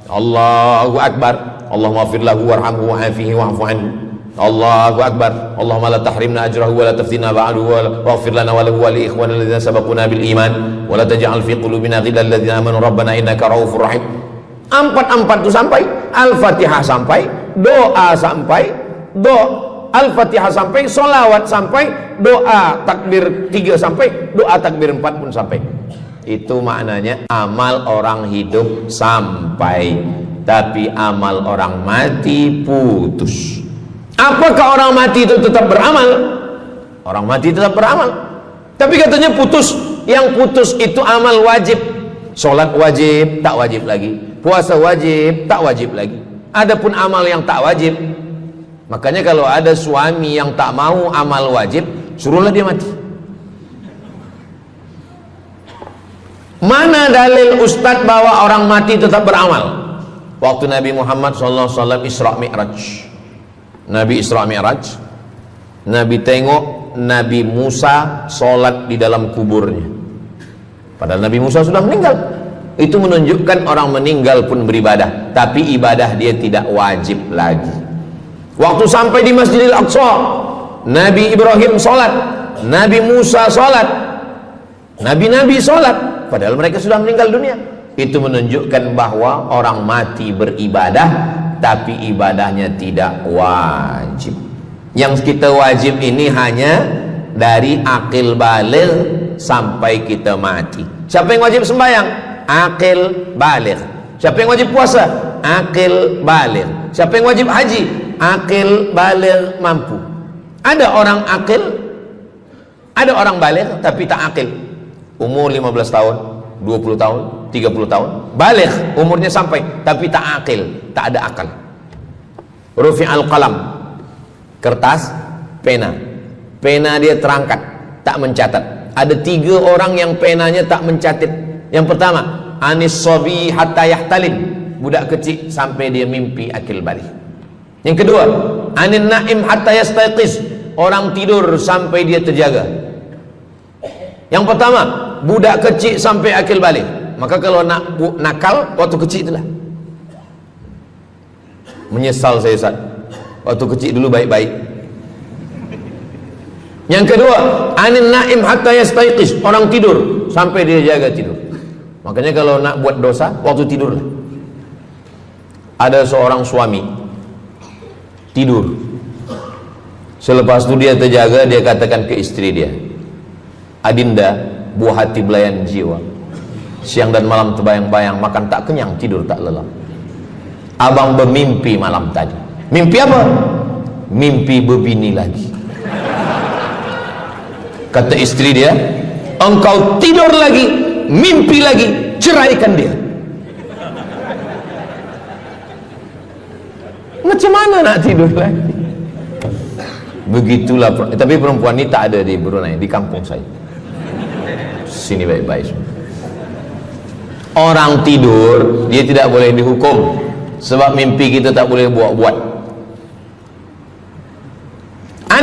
Allahu Akbar, Allahumma fir lahu warhamhu wa'afihi wa'fu anhu, Allahu Akbar, Allahumma la tahrimna ajrahu wa la taftina ba'dahu wa waghfir lana wa lahu wa li ikhwanina alladhina sabaquna bil iman wa la taj'al fi qulubina ghillan lil ladzina amanu rabbana innaka ra'ufur rahim. Empat itu sampai, Al-Fatihah sampai, doa sampai, Al-Fatihah sampai, solawat sampai, doa takbir 3 sampai, doa takbir 4 pun sampai. Itu maknanya amal orang hidup sampai, tapi amal orang mati putus. Apakah orang mati itu tetap beramal? Orang mati tetap beramal, tapi katanya putus. Yang putus itu amal wajib. Sholat wajib, tak wajib lagi. Puasa wajib, tak wajib lagi. Adapun amal yang tak wajib, makanya kalau ada suami yang tak mau amal wajib, suruhlah dia mati. Mana dalil ustadz bahwa orang mati tetap beramal? Waktu Nabi Muhammad SAW Isra Mi'raj, Nabi Isra Mi'raj, Nabi tengok Nabi Musa sholat di dalam kuburnya. Padahal Nabi Musa sudah meninggal. Itu menunjukkan orang meninggal pun beribadah, tapi ibadah dia tidak wajib lagi. Waktu sampai di Masjidil Aqsa, Nabi Ibrahim sholat, Nabi Musa sholat, Nabi-Nabi sholat, padahal mereka sudah meninggal dunia. Itu menunjukkan bahwa orang mati beribadah, tapi ibadahnya tidak wajib. Yang kita wajib ini hanya dari akil baligh sampai kita mati. Siapa yang wajib sembahyang? Akil baligh. Siapa yang wajib puasa? Akil baligh. Siapa yang wajib haji? Akil baligh mampu. Ada orang akil, ada orang baligh tapi tak akil. Umur 15 tahun, 20 tahun, 30 tahun, baligh umurnya sampai tapi tak akil, tak ada akal. Rufi'al qalam, kertas, pena dia terangkat, tak mencatat. Ada 3 orang yang penanya tak mencatat. Yang pertama, anis sobi hatta yahtalim, budak kecil sampai dia mimpi akil balik. Yang kedua, anin naim hatta yastayqiz, orang tidur sampai dia terjaga. Yang pertama, budak kecil sampai akil balik. Maka kalau nak nakal waktu kecil itulah. Menyesal saya Ustaz, waktu kecil dulu baik-baik. Yang kedua, anin naim hatta yastayqiz, orang tidur sampai dia jaga tidur. Makanya kalau nak buat dosa waktu tidurlah. Ada seorang suami tidur, selepas itu dia terjaga, dia katakan ke istri dia, Adinda, buah hati belayan jiwa, siang dan malam terbayang-bayang, makan tak kenyang, tidur tak lelap. Abang bermimpi malam tadi. Mimpi apa? Mimpi berbini lagi. Kata istri dia, engkau tidur lagi, mimpi lagi, ceraikan dia. Macam mana nak tidur lagi? Begitulah. Tapi perempuan ini tak ada di Brunei, di kampung saya. Sini baik-baik. Orang tidur, dia tidak boleh dihukum, sebab mimpi kita tak boleh buat-buat.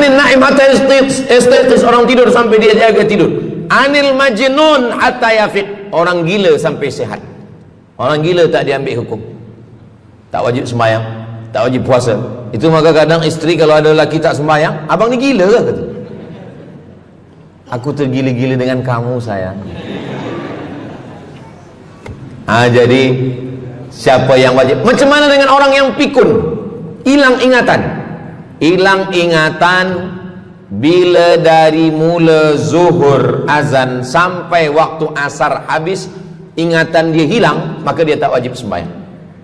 Anin naim hatta yastayqis, orang tidur sampai dia jaga tidur. Anil majnun hatta yafiq, orang gila sampai sehat. Orang gila tak diambil hukum, tak wajib sembahyang, tak wajib puasa. Itu maka kadang isteri kalau ada lelaki tak sembahyang, abang ni gila ke? Kata, aku tergila-gila dengan kamu sayang. Jadi siapa yang wajib? Macam mana dengan orang yang pikun, hilang ingatan? Hilang ingatan bila dari mula zuhur azan sampai waktu asar habis, ingatan dia hilang, maka dia tak wajib sembahyang.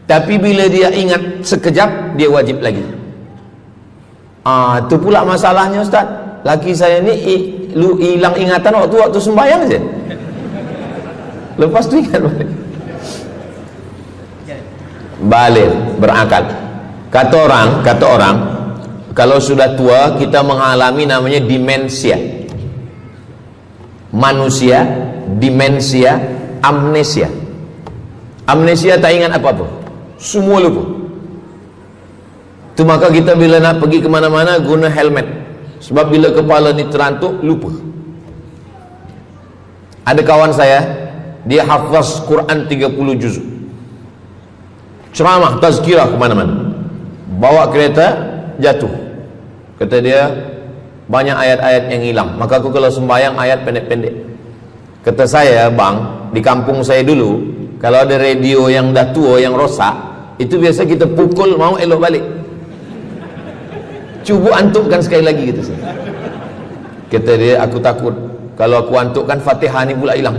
Tapi bila dia ingat sekejap, dia wajib lagi. Itu pula masalahnya Ustaz. Laki saya ni hilang ingatan waktu sembahyang saja. Lepas tu ingat balik berakal. Kata orang kalau sudah tua kita mengalami namanya demensia. Manusia demensia, amnesia. Amnesia tak ingat apa-apa, semua lupa. Itu maka kita bila nak pergi kemana-mana guna helmet, sebab bila kepala ni terantuk lupa. Ada kawan saya, dia hafaz Quran 30 juz, ceramah tazkirah kemana-mana, bawa kereta jatuh. Kata dia banyak ayat-ayat yang hilang, maka aku kalau sembahyang ayat pendek-pendek. Kata saya, bang, di kampung saya dulu kalau ada radio yang dah tua yang rosak, itu biasa kita pukul mau elok balik. Cuba antukkan sekali lagi, kata saya. Kata dia, aku takut kalau aku antukkan Fatihah ni pula hilang.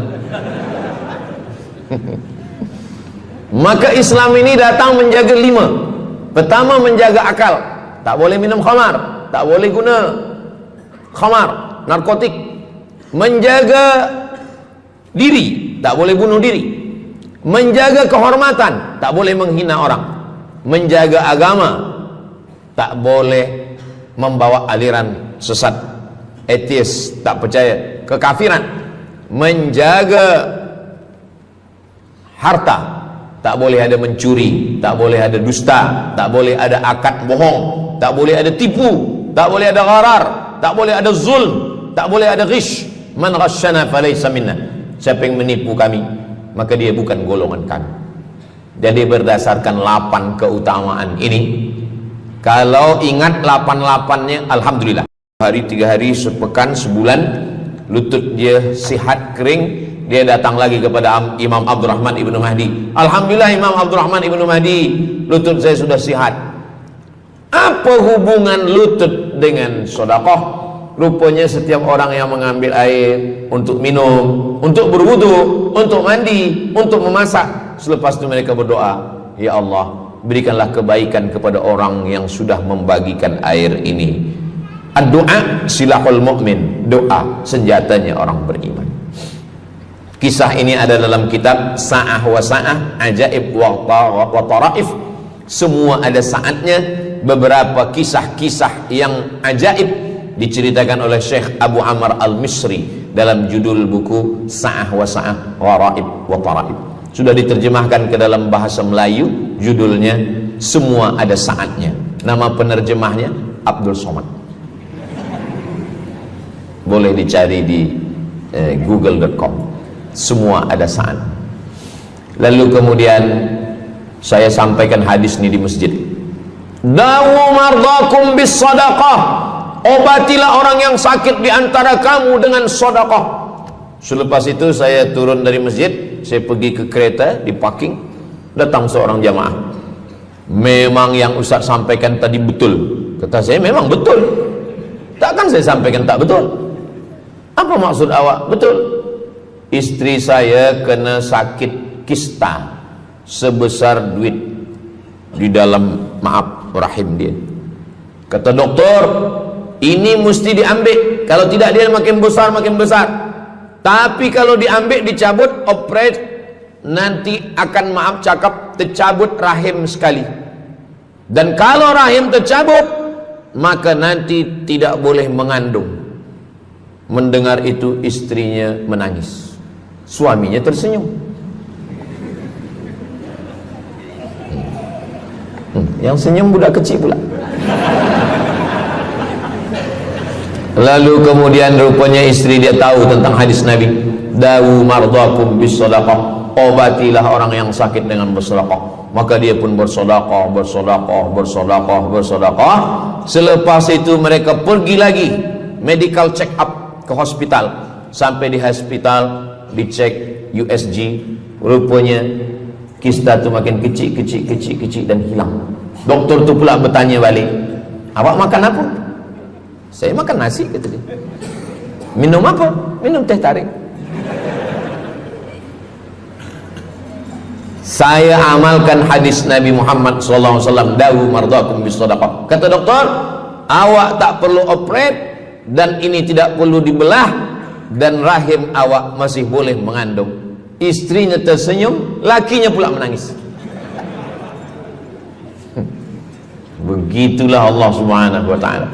Maka Islam ini datang menjaga 5. Pertama, menjaga akal. Tak boleh minum khamar, tak boleh guna khamar, narkotik. Menjaga diri, tak boleh bunuh diri. Menjaga kehormatan, tak boleh menghina orang. Menjaga agama, tak boleh membawa aliran sesat, ateis, tak percaya, kekafiran. Menjaga harta, tak boleh ada mencuri, tak boleh ada dusta, tak boleh ada akad bohong, tak boleh ada tipu, tak boleh ada gharar, tak boleh ada zulm, tak boleh ada ghish. Man ghasyana falaysa minna. Siapa yang menipu kami, maka dia bukan golongan kami. Jadi berdasarkan 8 keutamaan ini, kalau ingat 8-8-nya, alhamdulillah. Hari, 3 hari, sepekan, sebulan, lutut dia sihat kering, dia datang lagi kepada Imam Abdurrahman Ibnu Mahdi. Alhamdulillah Imam Abdurrahman Ibnu Mahdi, lutut saya sudah sihat. Apa hubungan lutut dengan sedekah? Rupanya setiap orang yang mengambil air untuk minum, untuk berwudu, untuk mandi, untuk memasak, selepas itu mereka berdoa, ya Allah, berikanlah kebaikan kepada orang yang sudah membagikan air ini. Ad-du'a silahul mu'min, doa senjatanya orang beriman. Kisah ini ada dalam kitab Sa'ah wa Sa'ah, Ajaib wa Taraif. Semua ada saatnya. Beberapa kisah-kisah yang ajaib diceritakan oleh Syekh Abu Amr Al-Misri dalam judul buku Sa'ah wa Sa'ah, Gharaib wa Taraib. Sudah diterjemahkan ke dalam bahasa Melayu, judulnya Semua Ada Saatnya. Nama penerjemahnya Abdul Somad. Boleh dicari di google.com. Semua ada saat. Lalu kemudian saya sampaikan hadis ini di masjid. Dawu mardakum bis sadaqah. Obatilah orang yang sakit di antara kamu dengan sedekah. Selepas itu saya turun dari masjid, saya pergi ke kereta, di parking, datang seorang jamaah. Memang yang Ustaz sampaikan tadi betul. Kata saya, memang betul. Takkan saya sampaikan tak betul? Apa maksud awak? Betul. Istri saya kena sakit kista sebesar duit di dalam, maaf, rahim dia. Kata doktor, ini mesti diambil, kalau tidak dia makin besar makin besar. Tapi kalau diambil, dicabut, operate, nanti akan, maaf cakap, tercabut rahim sekali. Dan kalau rahim tercabut, maka nanti tidak boleh mengandung. Mendengar itu istrinya menangis, suaminya tersenyum. Yang senyum budak kecil pula. Lalu kemudian rupanya istri dia tahu tentang hadis Nabi, dawu mardakum bis sadaqah, obatilah orang yang sakit dengan bersedekah. Maka dia pun bersedekah. Selepas itu mereka pergi lagi medical check up ke hospital. Sampai di hospital dicek USG, rupanya kista tu makin kecil dan hilang. Doktor tu pula bertanya balik, awak makan apa? Saya makan nasi, kata dia. Minum apa? Minum teh tarik. Saya amalkan hadis Nabi Muhammad SAW, dawu mardakum bis sadaqah. Kata doktor, awak tak perlu operate dan ini tidak perlu dibelah, dan rahim awak masih boleh mengandung. Istrinya tersenyum, lakinya pula menangis. Begitulah Allah Subhanahu wa ta'ala.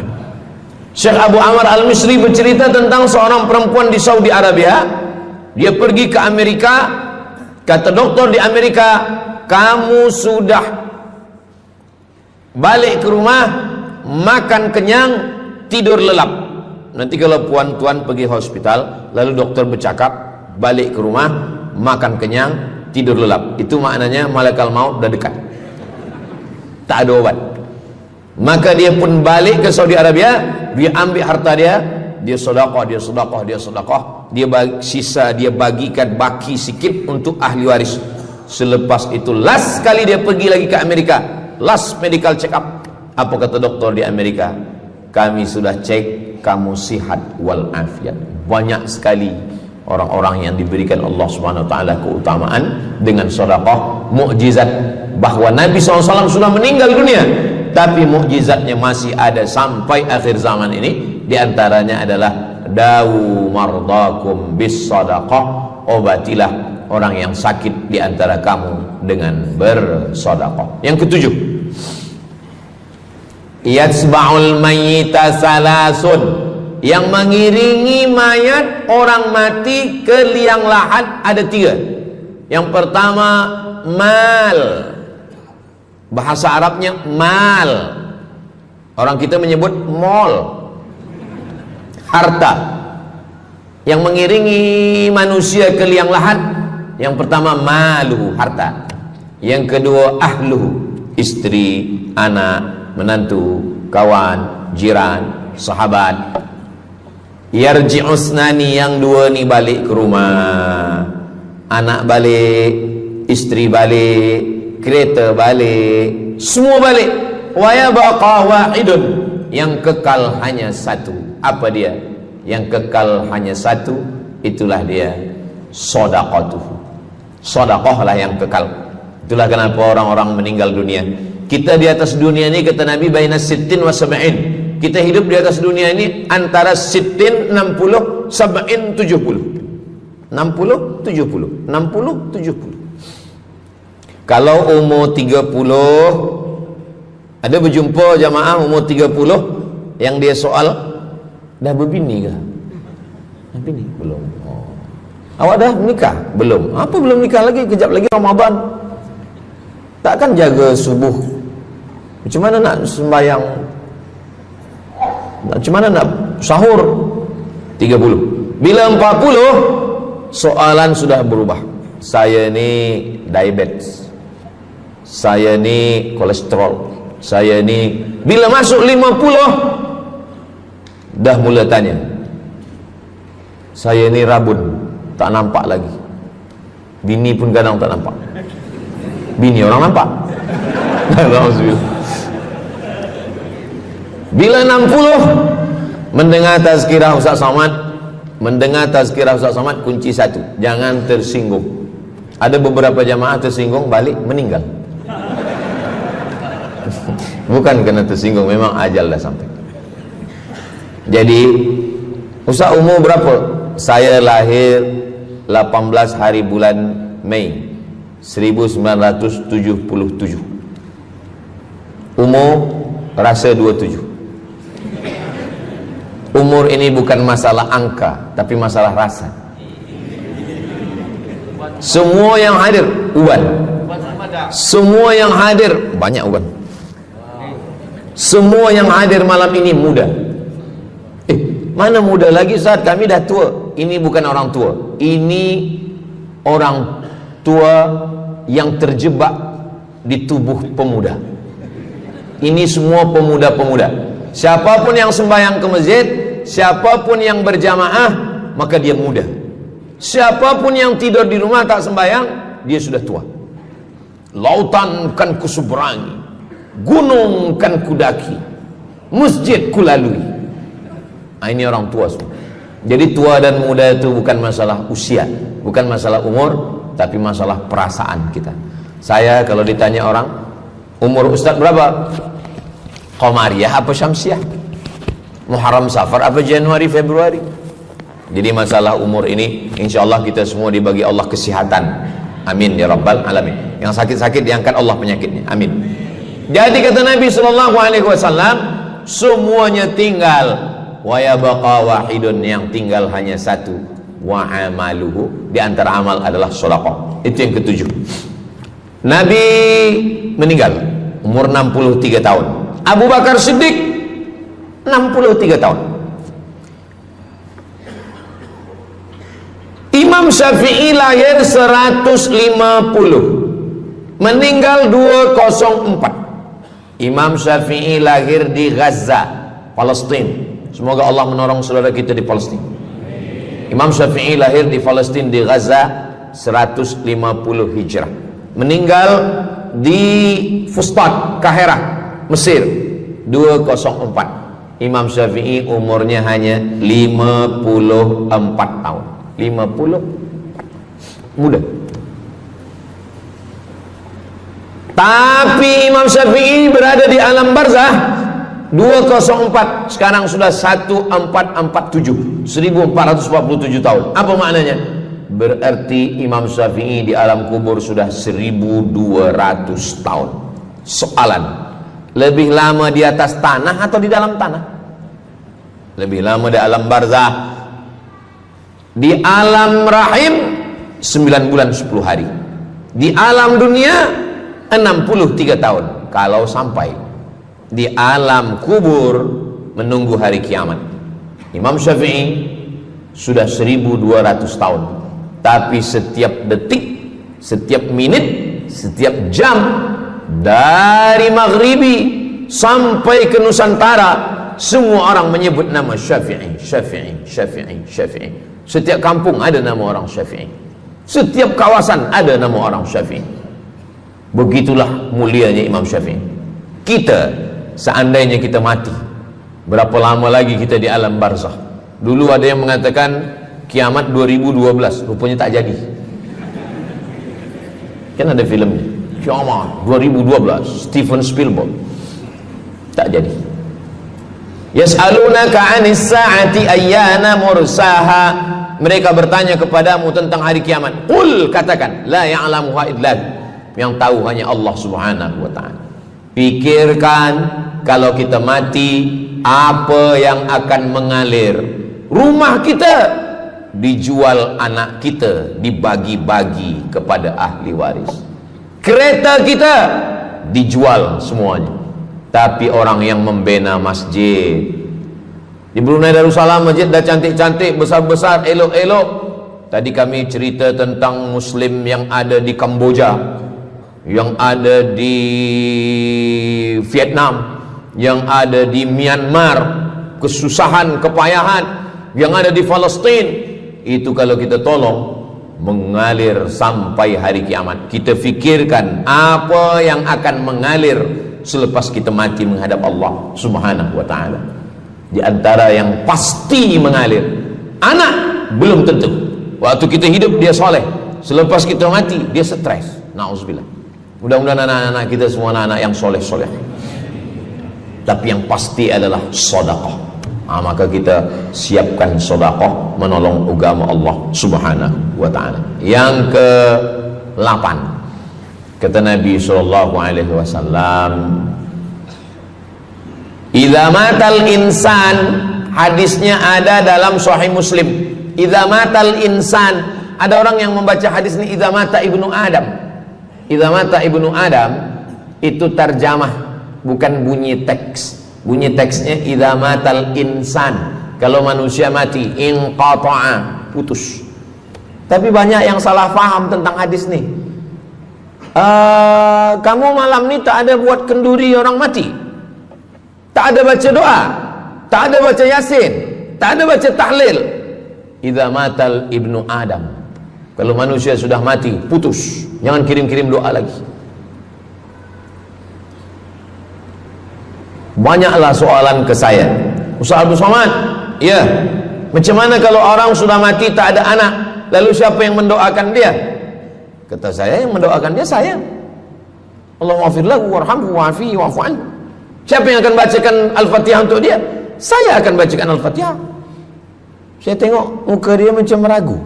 Syekh Abu Amr Al-Misri bercerita tentang seorang perempuan di Saudi Arabia. Dia pergi ke Amerika. Kata doktor di Amerika, kamu sudah balik ke rumah, makan kenyang, tidur lelap. Nanti kalau puan-tuan pergi hospital, lalu dokter bercakap, balik ke rumah, makan kenyang, tidur lelap. Itu maknanya malaikat maut dah dekat, tak ada obat. Maka dia pun balik ke Saudi Arabia. Dia ambil harta dia, dia sedekah, dia bagi, sisa dia bagikan baki sikit untuk ahli waris. Selepas itu last kali dia pergi lagi ke Amerika, last medical check up. Apa kata doktor di Amerika? Kami sudah cek, kamu sihat walafiat. Banyak sekali orang-orang yang diberikan Allah Subhanahu wa taala keutamaan dengan sedekah, mukjizat bahwa Nabi SAW sudah meninggal dunia, tapi mukjizatnya masih ada sampai akhir zaman ini. Di antaranya adalah dawu mardakum bis sadaqah, obatilah orang yang sakit di antara kamu dengan bersedekah. Yang ketujuh, yatsba'ul mayyita salasun, yang mengiringi mayat orang mati ke liang lahat ada tiga. Yang pertama, mal. Bahasa Arabnya mal, orang kita menyebut mall, harta. Yang mengiringi manusia ke liang lahat, yang pertama maluhu, harta. Yang kedua ahluhu, istri, anak, menantu, kawan, jiran, sahabat. Yarji'usnani, yang dua ni balik ke rumah. Anak balik, istri balik, kereta balik, semua balik. Wa yabqa wahidun, yang kekal hanya satu. Apa dia? Yang kekal hanya satu, itulah dia sedekahtuhu. Sedekahlah yang kekal. Itulah kenapa orang-orang meninggal dunia. Kita di atas dunia ini, kata Nabi, baina sittin wa sab'in. Kita hidup di atas dunia ini antara sittin, 60, sab'in, 70. 60, 70, 60, 70. Kalau umur 30, ada berjumpa jamaah umur 30 yang dia soal, dah berbini ke? Dah bini? Belum. Oh. Awak dah menikah? Belum. Apa belum nikah lagi? Kejap lagi Ramadan. Takkan jaga subuh? Macam mana nak sembahyang? Macam mana nak sahur? 30. Bila 40, soalan sudah berubah. Saya ni diabetes, saya ni kolesterol, saya ni. Bila masuk 50, dah mula tanya, saya ni rabun, tak nampak lagi. Bini pun kadang tak nampak. Bini orang nampak. Bila 60, mendengar tazkirah Ustaz Somad, kunci satu, jangan tersinggung. Ada beberapa jamaah tersinggung, balik meninggal. Bukan kerana tersinggung, memang ajal dah sampai. Jadi, Ustaz umur berapa? Saya lahir 18 hari bulan Mei 1977. Umur rasa 27. Umur ini bukan masalah angka, tapi masalah rasa. Semua yang hadir uban, semua yang hadir banyak uban, semua yang hadir malam ini muda. Mana muda lagi Ustaz, kami dah tua. Ini bukan orang tua, ini orang tua yang terjebak di tubuh pemuda. Ini semua pemuda-pemuda. Siapapun yang sembahyang ke masjid, siapapun yang berjamaah, maka dia muda. Siapapun yang tidur di rumah tak sembahyang, dia sudah tua. Lautan kan kuseberangi, gunung kan kudaki, masjid kulalui. Ini orang tua semua. Jadi tua dan muda itu bukan masalah usia, bukan masalah umur, tapi masalah perasaan kita. Saya kalau ditanya orang, umur Ustaz berapa? Qamariyah apa Syamsiah? Muharram Safar apa Januari Februari? Jadi masalah umur ini insya Allah kita semua dibagi Allah kesehatan. Amin ya rabbal alamin. Yang sakit-sakit diangkat Allah penyakitnya. Amin. Jadi kata Nabi SAW, semuanya tinggal. Wa yabqa wahidun, yang tinggal hanya satu. Wa amaluhu, di antara amal adalah sedekah. Itu yang ketujuh. Nabi meninggal umur 63 tahun. Abu Bakar Siddiq 63 tahun. Imam Syafi'i lahir 150, meninggal 204. Imam Syafi'i lahir di Gaza, Palestina. Semoga Allah menolong saudara kita di Palestina. Imam Syafi'i lahir di Palestina, di Gaza 150 Hijrah. Meninggal di Fustat, Kahirah, Mesir 204. Imam Syafi'i umurnya hanya 54 tahun. 50 muda. Tapi Imam Syafi'i berada di alam barzah 204, sekarang sudah 1447, 1447 tahun. Apa maknanya? Berarti Imam Syafi'i di alam kubur sudah 1200 tahun. Soalan, lebih lama di atas tanah atau di dalam tanah? Lebih lama di alam barzah. Di alam rahim 9 bulan 10 hari. Di alam dunia 63 tahun. Kalau sampai di alam kubur menunggu hari kiamat. Imam Syafi'i sudah 1200 tahun. Tapi setiap detik, setiap menit, setiap jam, dari maghribi sampai ke Nusantara, semua orang menyebut nama Syafi'i, Syafi'i, Syafi'i, Syafi'i. Setiap kampung ada nama orang Syafi'i. Setiap kawasan ada nama orang Syafi'i. Begitulah mulianya Imam Syafi'i. Kita, seandainya kita mati, berapa lama lagi kita di alam barzah? Dulu ada yang mengatakan kiamat 2012, rupanya tak jadi. Kan ada filmnya, kiamat 2012, Steven Spielberg. Tak jadi. Yas'alunaka 'anis sa'ati ayyana mursaha. Mereka bertanya kepadamu tentang hari kiamat. Qul, katakan, la ya'lamuha illa hu. Yang tahu hanya Allah Subhanahu wa ta'ala. Pikirkan, kalau kita mati, apa yang akan mengalir? Rumah kita dijual, anak kita dibagi-bagi kepada ahli waris. Kereta kita dijual semuanya. Tapi orang yang membina masjid di Brunei Darussalam, masjid dah cantik-cantik, besar-besar, elok-elok. Tadi kami cerita tentang Muslim yang ada di Kamboja, yang ada di Vietnam, yang ada di Myanmar, kesusahan, kepayahan, yang ada di Palestina. Itu kalau kita tolong, mengalir sampai hari kiamat. Kita fikirkan apa yang akan mengalir selepas kita mati menghadap Allah Subhanahu wa ta'ala. Di antara yang pasti mengalir, anak belum tentu. Waktu kita hidup dia soleh, selepas kita mati dia stres. Na'udzubillah. Mudah-mudahan anak-anak kita semua anak-anak yang soleh-soleh. Tapi yang pasti adalah sedekah. Maka kita siapkan sedekah menolong agama Allah Subhanahu wa ta'ala. Yang ke-8, kata Nabi SAW, idza matal insan, hadisnya ada dalam Sahih Muslim. Idza matal insan, ada orang yang membaca hadis ini idza mata ibnu Adam. Idza mata ibnu Adam itu terjemah, bukan bunyi teks. Bunyi teksnya idza matal insan. kalau manusia mati, inqata'a, putus. Tapi banyak yang salah faham tentang hadis nih. Kamu malam ni tak ada buat kenduri orang mati, tak ada baca doa, tak ada baca yasin, tak ada baca tahlil. Idza matal ibnu Adam, kalau manusia sudah mati, putus. Jangan kirim-kirim doa lagi. Banyaklah soalan ke saya, Ustaz Abdul Somad, ya, macam mana kalau orang sudah mati tak ada anak, lalu siapa yang mendoakan dia? Kata saya, yang mendoakan dia saya. Allahumma ighfir lahu warhamhu wa'afihi wa'fu anhu. Siapa yang akan bacakan Al-Fatihah untuk dia? Saya akan bacakan Al-Fatihah. Saya tengok muka dia macam ragu.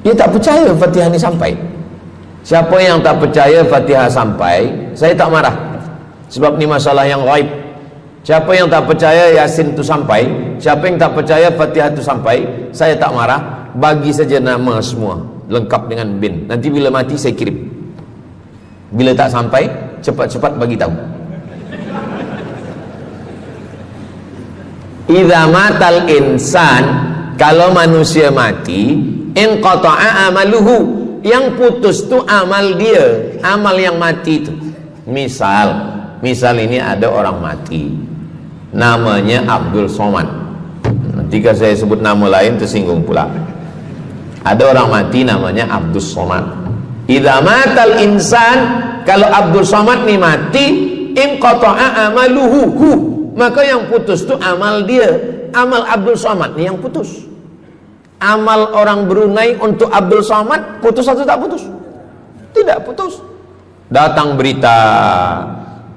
Dia tak percaya Fatihah ini sampai. Siapa yang tak percaya Fatihah sampai, saya tak marah, sebab ni masalah yang ghaib. Siapa yang tak percaya Yasin itu sampai, siapa yang tak percaya Fatihah itu sampai, saya tak marah. Bagi saja nama semua lengkap dengan bin. Nanti bila mati saya kirim. Bila tak sampai, cepat-cepat bagi tahu. Idza matal insan, kalau manusia mati, inqata'a amaluhu, yang putus tu amal dia, amal yang mati itu. Misal ini ada orang mati, namanya Abdul Somad. Jika saya sebut nama lain tersinggung pula. Ada orang mati namanya Abdul Somad. Idza matal insan, kalau Abdul Somad ni mati, inqata'a amaluhu, maka yang putus tu amal dia. Amal Abdul Somad ni yang putus. Amal orang Brunei untuk Abdul Somad putus atau tak putus? Tidak putus. Datang berita,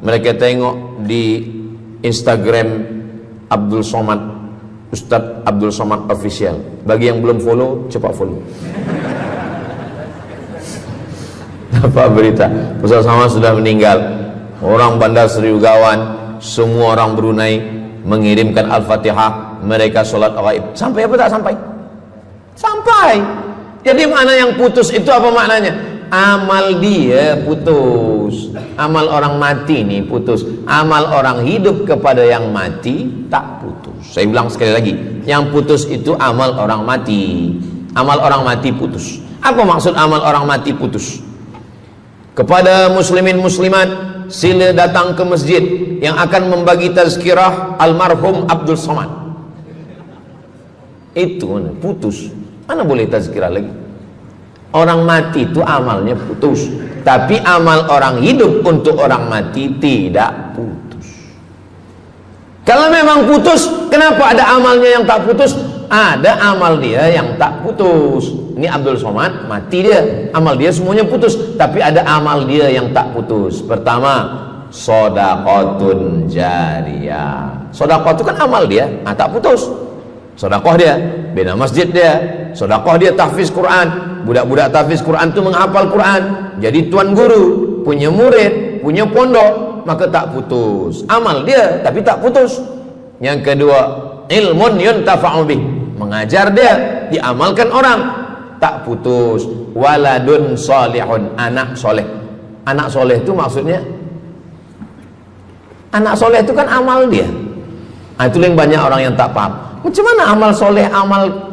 mereka tengok di Instagram Abdul Somad, Ustadz Abdul Somad Official. Bagi yang belum follow, cepat follow. Dapat berita, Ustadz Somad sudah meninggal. Orang Bandar Seri Begawan, semua orang Brunei mengirimkan Al-Fatihah, mereka sholat ghaib. Sampai apa tak sampai? Sampai. Jadi mana yang putus itu apa maknanya? Amal dia putus, amal orang mati ini putus. Amal orang hidup kepada yang mati tak putus. Saya bilang sekali lagi, yang putus itu amal orang mati. Amal orang mati putus. Apa maksud amal orang mati putus? Kepada muslimin muslimat, sila datang ke masjid yang akan membagi tazkirah almarhum Abdul Somad. Itu putus. Mana boleh tazkirah lagi? Orang mati itu amalnya putus, tapi amal orang hidup untuk orang mati tidak putus. Kalau memang putus, kenapa ada amalnya yang tak putus? Ada amal dia yang tak putus. Ini Abdul Somad mati dia, amal dia semuanya putus, tapi ada amal dia yang tak putus. Pertama, sedekahun jariyah. Sedekah itu kan amal dia, tak putus. Sedekah dia bina masjid dia, sedekah dia tahfiz Quran. Budak-budak tahfiz Quran itu menghafal Quran, jadi tuan guru, punya murid, punya pondok, maka tak putus. Amal dia tapi tak putus. Yang kedua, ilmun yuntafa'u bih, mengajar dia, diamalkan orang, tak putus. Waladun salihun, anak soleh. Anak soleh itu maksudnya, anak soleh itu kan amal dia. Itu yang banyak orang yang tak paham. Macam mana amal soleh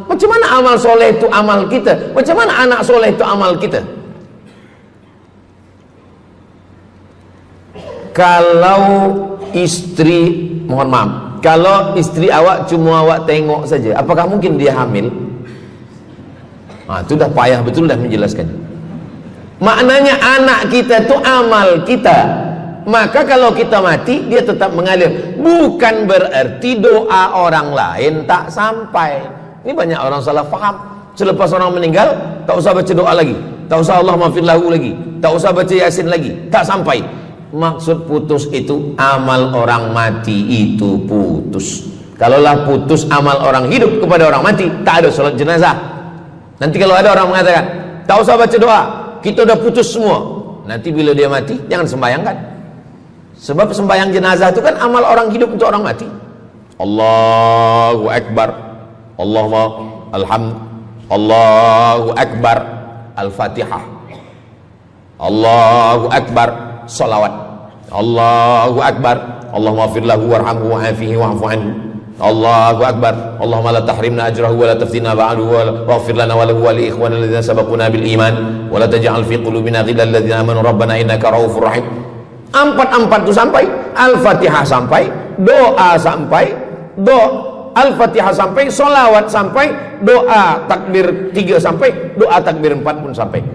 macam mana amal soleh itu amal kita? Macam mana anak soleh itu amal kita? Kalau istri, mohon maaf, kalau istri awak cuma awak tengok saja, apakah mungkin dia hamil? Itu dah payah betul dah menjelaskannya. Maknanya anak kita itu amal kita. Maka kalau kita mati, dia tetap mengalir. Bukan berarti doa orang lain tak sampai. Ini banyak orang salah faham. Selepas orang meninggal, tak usah baca doa lagi, tak usah Allahumma ighfir lahu lagi, tak usah baca Yasin lagi, tak sampai. Maksud putus itu amal orang mati itu putus. Kalaulah putus amal orang hidup kepada orang mati, tak ada salat jenazah. Nanti kalau ada orang mengatakan, tak usah baca doa, kita udah putus semua. Nanti bila dia mati, jangan sembayangkan. Sebab sembahyang jenazah itu kan amal orang hidup untuk orang mati. Allahu Akbar, Allahumma Allahu Akbar, Al-Fatihah, Allahu Akbar, salawat. Allahu Akbar. Allahumma ighfir lahu warhamhu wa'afihi wa'fu anhu. Allahu Akbar. Allahumma la tahrimna ajrahu wa la taftina ba'dahu wa ighfir lana wa lahu wa li ikhwanina alladhina sabaquna bil iman wa la taj'al fi qulubina ghillan lil ladzina amanu rabbana innaka ra'ufur rahim. Empat itu sampai, Al-Fatihah sampai, doa sampai, Al-Fatihah sampai, solawat sampai, doa takbir 3 sampai, doa takbir 4 pun sampai.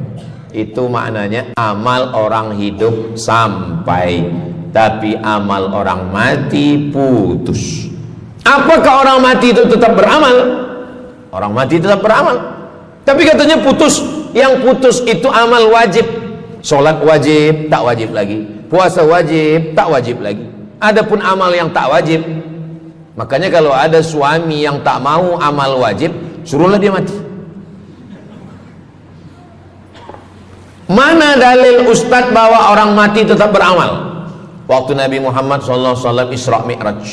Itu maknanya amal orang hidup sampai, tapi amal orang mati putus. Apakah orang mati itu tetap beramal? Orang mati tetap beramal, tapi katanya putus. Yang putus itu amal wajib. Sholat wajib, tak wajib lagi. Puasa wajib, tak wajib lagi. Adapun amal yang tak wajib, makanya kalau ada suami yang tak mau amal wajib, suruhlah dia mati. Mana dalil Ustadz bahwa orang mati tetap beramal? Waktu Nabi Muhammad SAW Isra Mi'raj,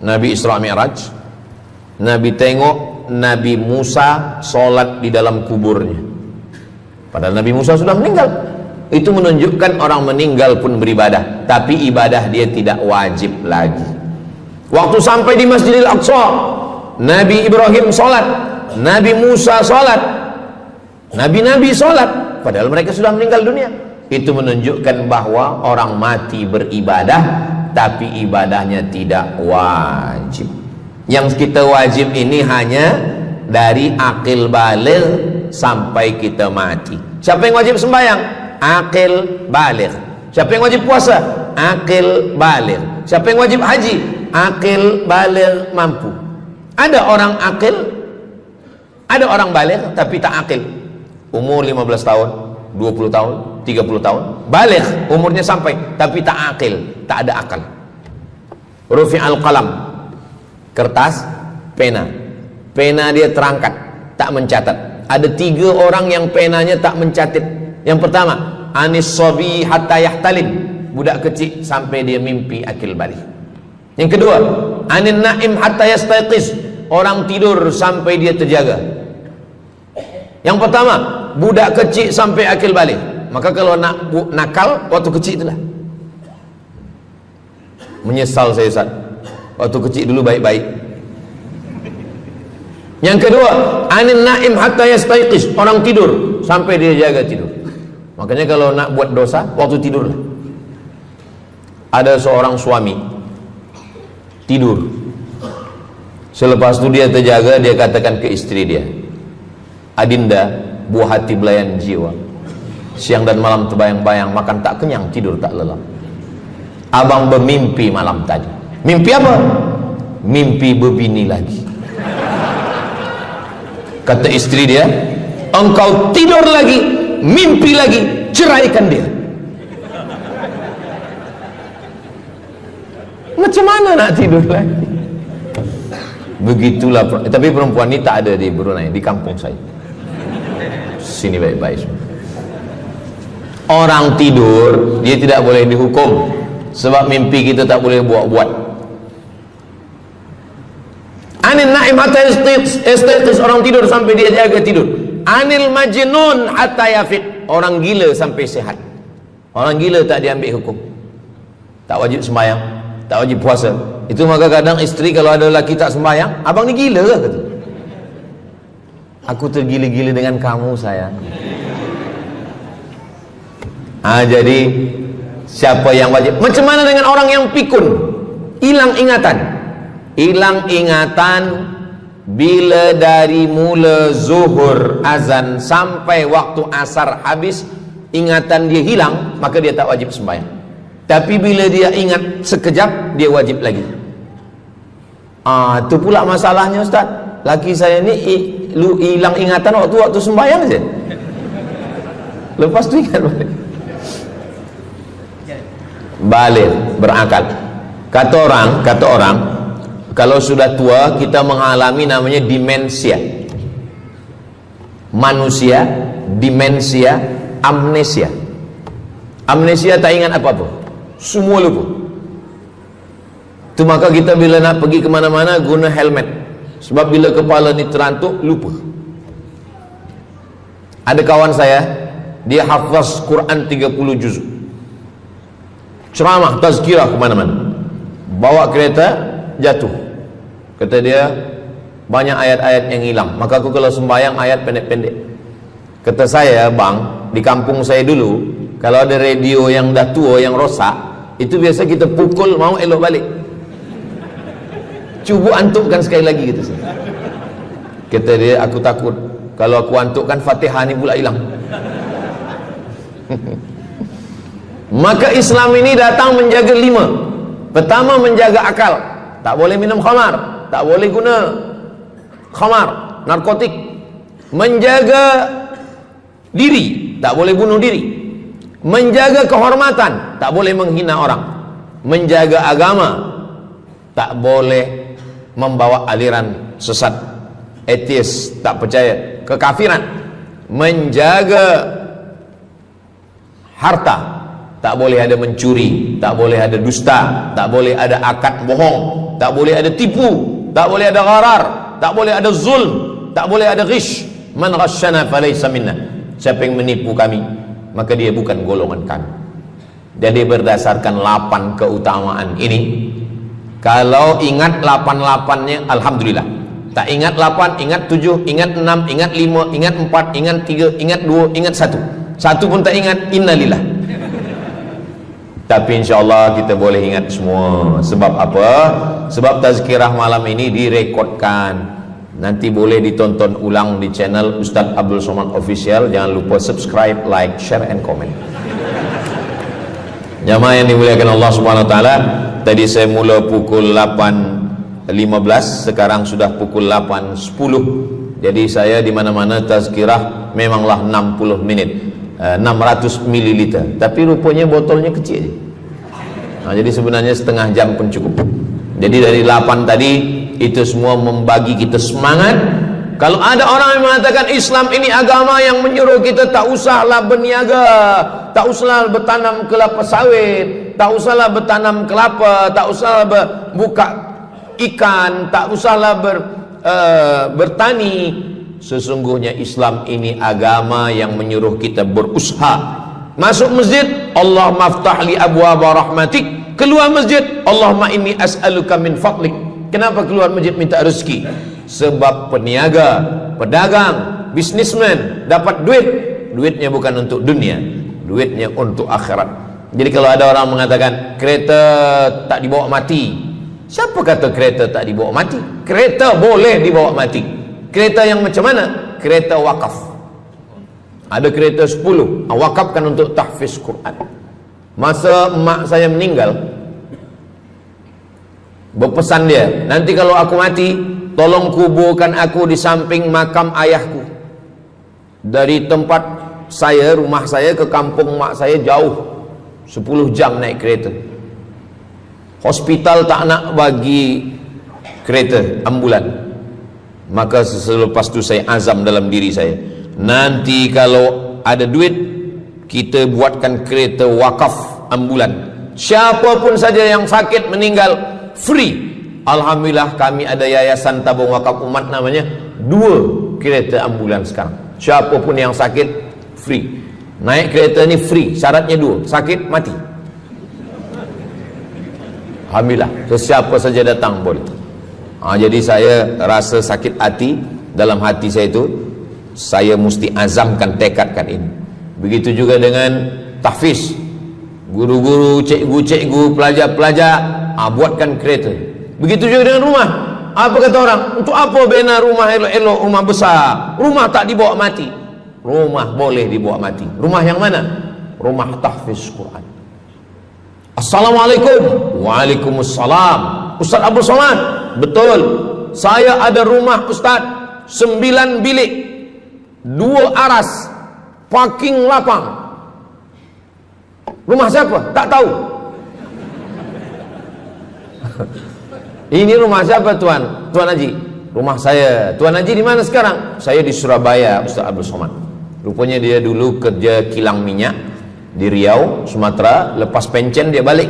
Nabi Isra Mi'raj, Nabi tengok Nabi Musa sholat di dalam kuburnya, padahal Nabi Musa sudah meninggal. Itu menunjukkan orang meninggal pun beribadah, tapi ibadah dia tidak wajib lagi. Waktu sampai di Masjidil Aqsa, Nabi Ibrahim sholat, Nabi Musa sholat, Nabi-Nabi sholat, padahal mereka sudah meninggal dunia. Itu menunjukkan bahwa orang mati beribadah, tapi ibadahnya tidak wajib. Yang kita wajib ini hanya dari akil baligh sampai kita mati. Siapa yang wajib sembahyang? Akil baligh. Siapa yang wajib puasa? Akil baligh. Siapa yang wajib haji? Akil baligh mampu. Ada orang akil, ada orang baligh tapi tak akil. Umur 15 tahun, 20 tahun, 30 tahun, baligh umurnya sampai tapi tak akil, tak ada akal. Rufi'al qalam, kertas, pena. Pena dia terangkat, tak mencatat. Ada 3 orang yang penanya tak mencatat. Yang pertama, anis sobi hatta yahtalim, budak kecil sampai dia mimpi akil balik. Yang kedua, anin naim hatta yastayqiz, orang tidur sampai dia terjaga. Yang pertama, budak kecil sampai akil balik. Maka kalau nak nakal waktu kecil itulah. Menyesal saya Ustaz, waktu kecil dulu baik-baik. Yang kedua, anin naim hatta yastayqiz, orang tidur sampai dia jaga tidur. Makanya kalau nak buat dosa, waktu tidur. Ada seorang suami tidur, selepas itu dia terjaga, dia katakan ke istri dia, Adinda, buah hati belayan jiwa, siang dan malam terbayang-bayang, makan tak kenyang, tidur tak lelap. Abang bermimpi malam tadi. Mimpi apa? Mimpi berbini lagi. Kata istri dia, engkau tidur lagi, mimpi lagi, ceraikan dia. Macam mana nak tidur lagi? Begitulah. Tapi perempuan ini tak ada di Brunei, di kampung saya. Sini baik-baik. Orang tidur dia tidak boleh dihukum, sebab mimpi kita tak boleh buat-buat. Anil naim hatta yastayqiz, orang tidur sampai dia jaga tidur. Anil majnun hatta yafiq, orang gila sampai sehat. Orang gila tak diambil hukum, tak wajib sembahyang, tak wajib puasa. Itu maka kadang isteri kalau ada lelaki tak sembahyang, abang ni gila ke? Kata, aku tergila-gila dengan kamu sayang. Jadi siapa yang wajib? Macam mana dengan orang yang pikun, hilang ingatan? Hilang ingatan bila dari mula zuhur azan sampai waktu asar habis, ingatan dia hilang, maka dia tak wajib sembahyang. Tapi bila dia ingat sekejap, dia wajib lagi. Itu pula masalahnya Ustaz. Laki saya ni hilang ingatan waktu sembahyang saja. Lepas tu ingat balik. Balik, berakal. Kata orang, kalau sudah tua kita mengalami namanya demensia. Manusia, demensia, amnesia. Amnesia tak ingat apa-apa, semua lupa. Itu maka kita bila nak pergi kemana-mana guna helmet, sebab bila kepala ni terantuk lupa. Ada kawan saya, dia hafaz Quran 30 juz. ceramah tazkirah kemana-mana, bawa kereta jatuh, kata dia banyak ayat-ayat yang hilang, maka aku kalau sembahyang ayat pendek-pendek. Kata saya, bang, di kampung saya dulu kalau ada radio yang dah tua, yang rosak, itu biasa kita pukul mau elok balik. Cuba antukkan sekali lagi, gitu. Kata dia, aku takut kalau aku antukkan Fatihah ni pula hilang. Maka Islam ini datang menjaga 5. Pertama, menjaga akal. Tak boleh minum khamar, tak boleh guna khamar, narkotik. Menjaga diri, tak boleh bunuh diri. Menjaga kehormatan, tak boleh menghina orang. Menjaga agama, tak boleh membawa aliran sesat, ateis, tak percaya, kekafiran. Menjaga harta, tak boleh ada mencuri, tak boleh ada dusta, tak boleh ada akad bohong, tak boleh ada tipu, tak boleh ada gharar, tak boleh ada zulm, tak boleh ada ghish. Man ghasyana falaysa minna. Siapa yang menipu kami, maka dia bukan golongan kami. Jadi berdasarkan 8 keutamaan ini, kalau ingat 8-8-nya alhamdulillah. Tak ingat 8, ingat 7, ingat 6, ingat 5, ingat 4, ingat 3, ingat 2, ingat 1. Satu pun tak ingat, innalillah. Tapi insyaAllah kita boleh ingat semua. Sebab apa? Sebab tazkirah malam ini direkodkan. Nanti boleh ditonton ulang di channel Ustaz Abdul Somad Official. Jangan lupa subscribe, like, share, and comment. Jamaah yang dimuliakan Allah Subhanahu Wa Taala, tadi saya mula pukul 8.15, sekarang sudah pukul 8.10. Jadi saya di mana-mana tazkirah memanglah 60 menit, 600 ml. Tapi rupanya botolnya kecil. Nah, jadi sebenarnya setengah jam pun cukup. Jadi dari 8 tadi itu semua membagi kita semangat. Kalau ada orang yang mengatakan Islam ini agama yang menyuruh kita tak usahlah berniaga, tak usahlah bertanam kelapa sawit, tak usahlah bertanam kelapa, tak usahlah buka ikan, tak usahlah bertani. Sesungguhnya Islam ini agama yang menyuruh kita berusaha. Masuk masjid, Allah maftah li abwaaba rahmatik. Keluar masjid, Allahumma inni as'aluka min fadlik. Kenapa keluar masjid minta rezeki? Sebab peniaga, pedagang, bisnismen dapat duit. Duitnya bukan untuk dunia, duitnya untuk akhirat. Jadi kalau ada orang mengatakan kereta tak dibawa mati, siapa kata kereta tak dibawa mati? Kereta boleh dibawa mati. Kereta yang macam mana? Kereta wakaf. Ada kereta 10, wakafkan untuk tahfiz Quran. Masa emak saya meninggal, berpesan dia, nanti kalau aku mati, tolong kuburkan aku di samping makam ayahku. Dari tempat saya, rumah saya ke kampung mak saya jauh, 10 jam naik kereta. Hospital tak nak bagi kereta ambulan. Maka selepas itu saya azam dalam diri saya, nanti kalau ada duit, kita buatkan kereta wakaf ambulan. Siapapun saja yang sakit meninggal, free. Alhamdulillah kami ada yayasan tabung wakaf umat namanya, 2 kereta ambulan sekarang. Siapapun yang sakit, free. Naik kereta ni free, syaratnya 2, sakit mati. Alhamdulillah, sesiapa saja datang boleh. Jadi saya rasa sakit hati. Dalam hati saya itu, saya mesti azamkan, tekadkan ini. Begitu juga dengan tahfiz. Guru-guru, cikgu-cikgu, pelajar-pelajar, buatkan kereta. Begitu juga dengan rumah. Apa kata orang? Untuk apa bina rumah elok-elok, rumah besar? Rumah tak dibawa mati. Rumah boleh dibawa mati. Rumah yang mana? Rumah tahfiz Quran. Assalamualaikum. Waalaikumsalam. Ustaz Abdul Somad, betul. Saya ada rumah Ustaz, 9 bilik, 2 aras, parking lapang. Rumah siapa? Tak tahu. Ini rumah siapa Tuan? Tuan Haji. Rumah saya. Tuan Haji di mana sekarang? Saya di Surabaya, Ustaz Abdul Somad. Rupanya dia dulu kerja kilang minyak di Riau, Sumatera. Lepas pencen dia balik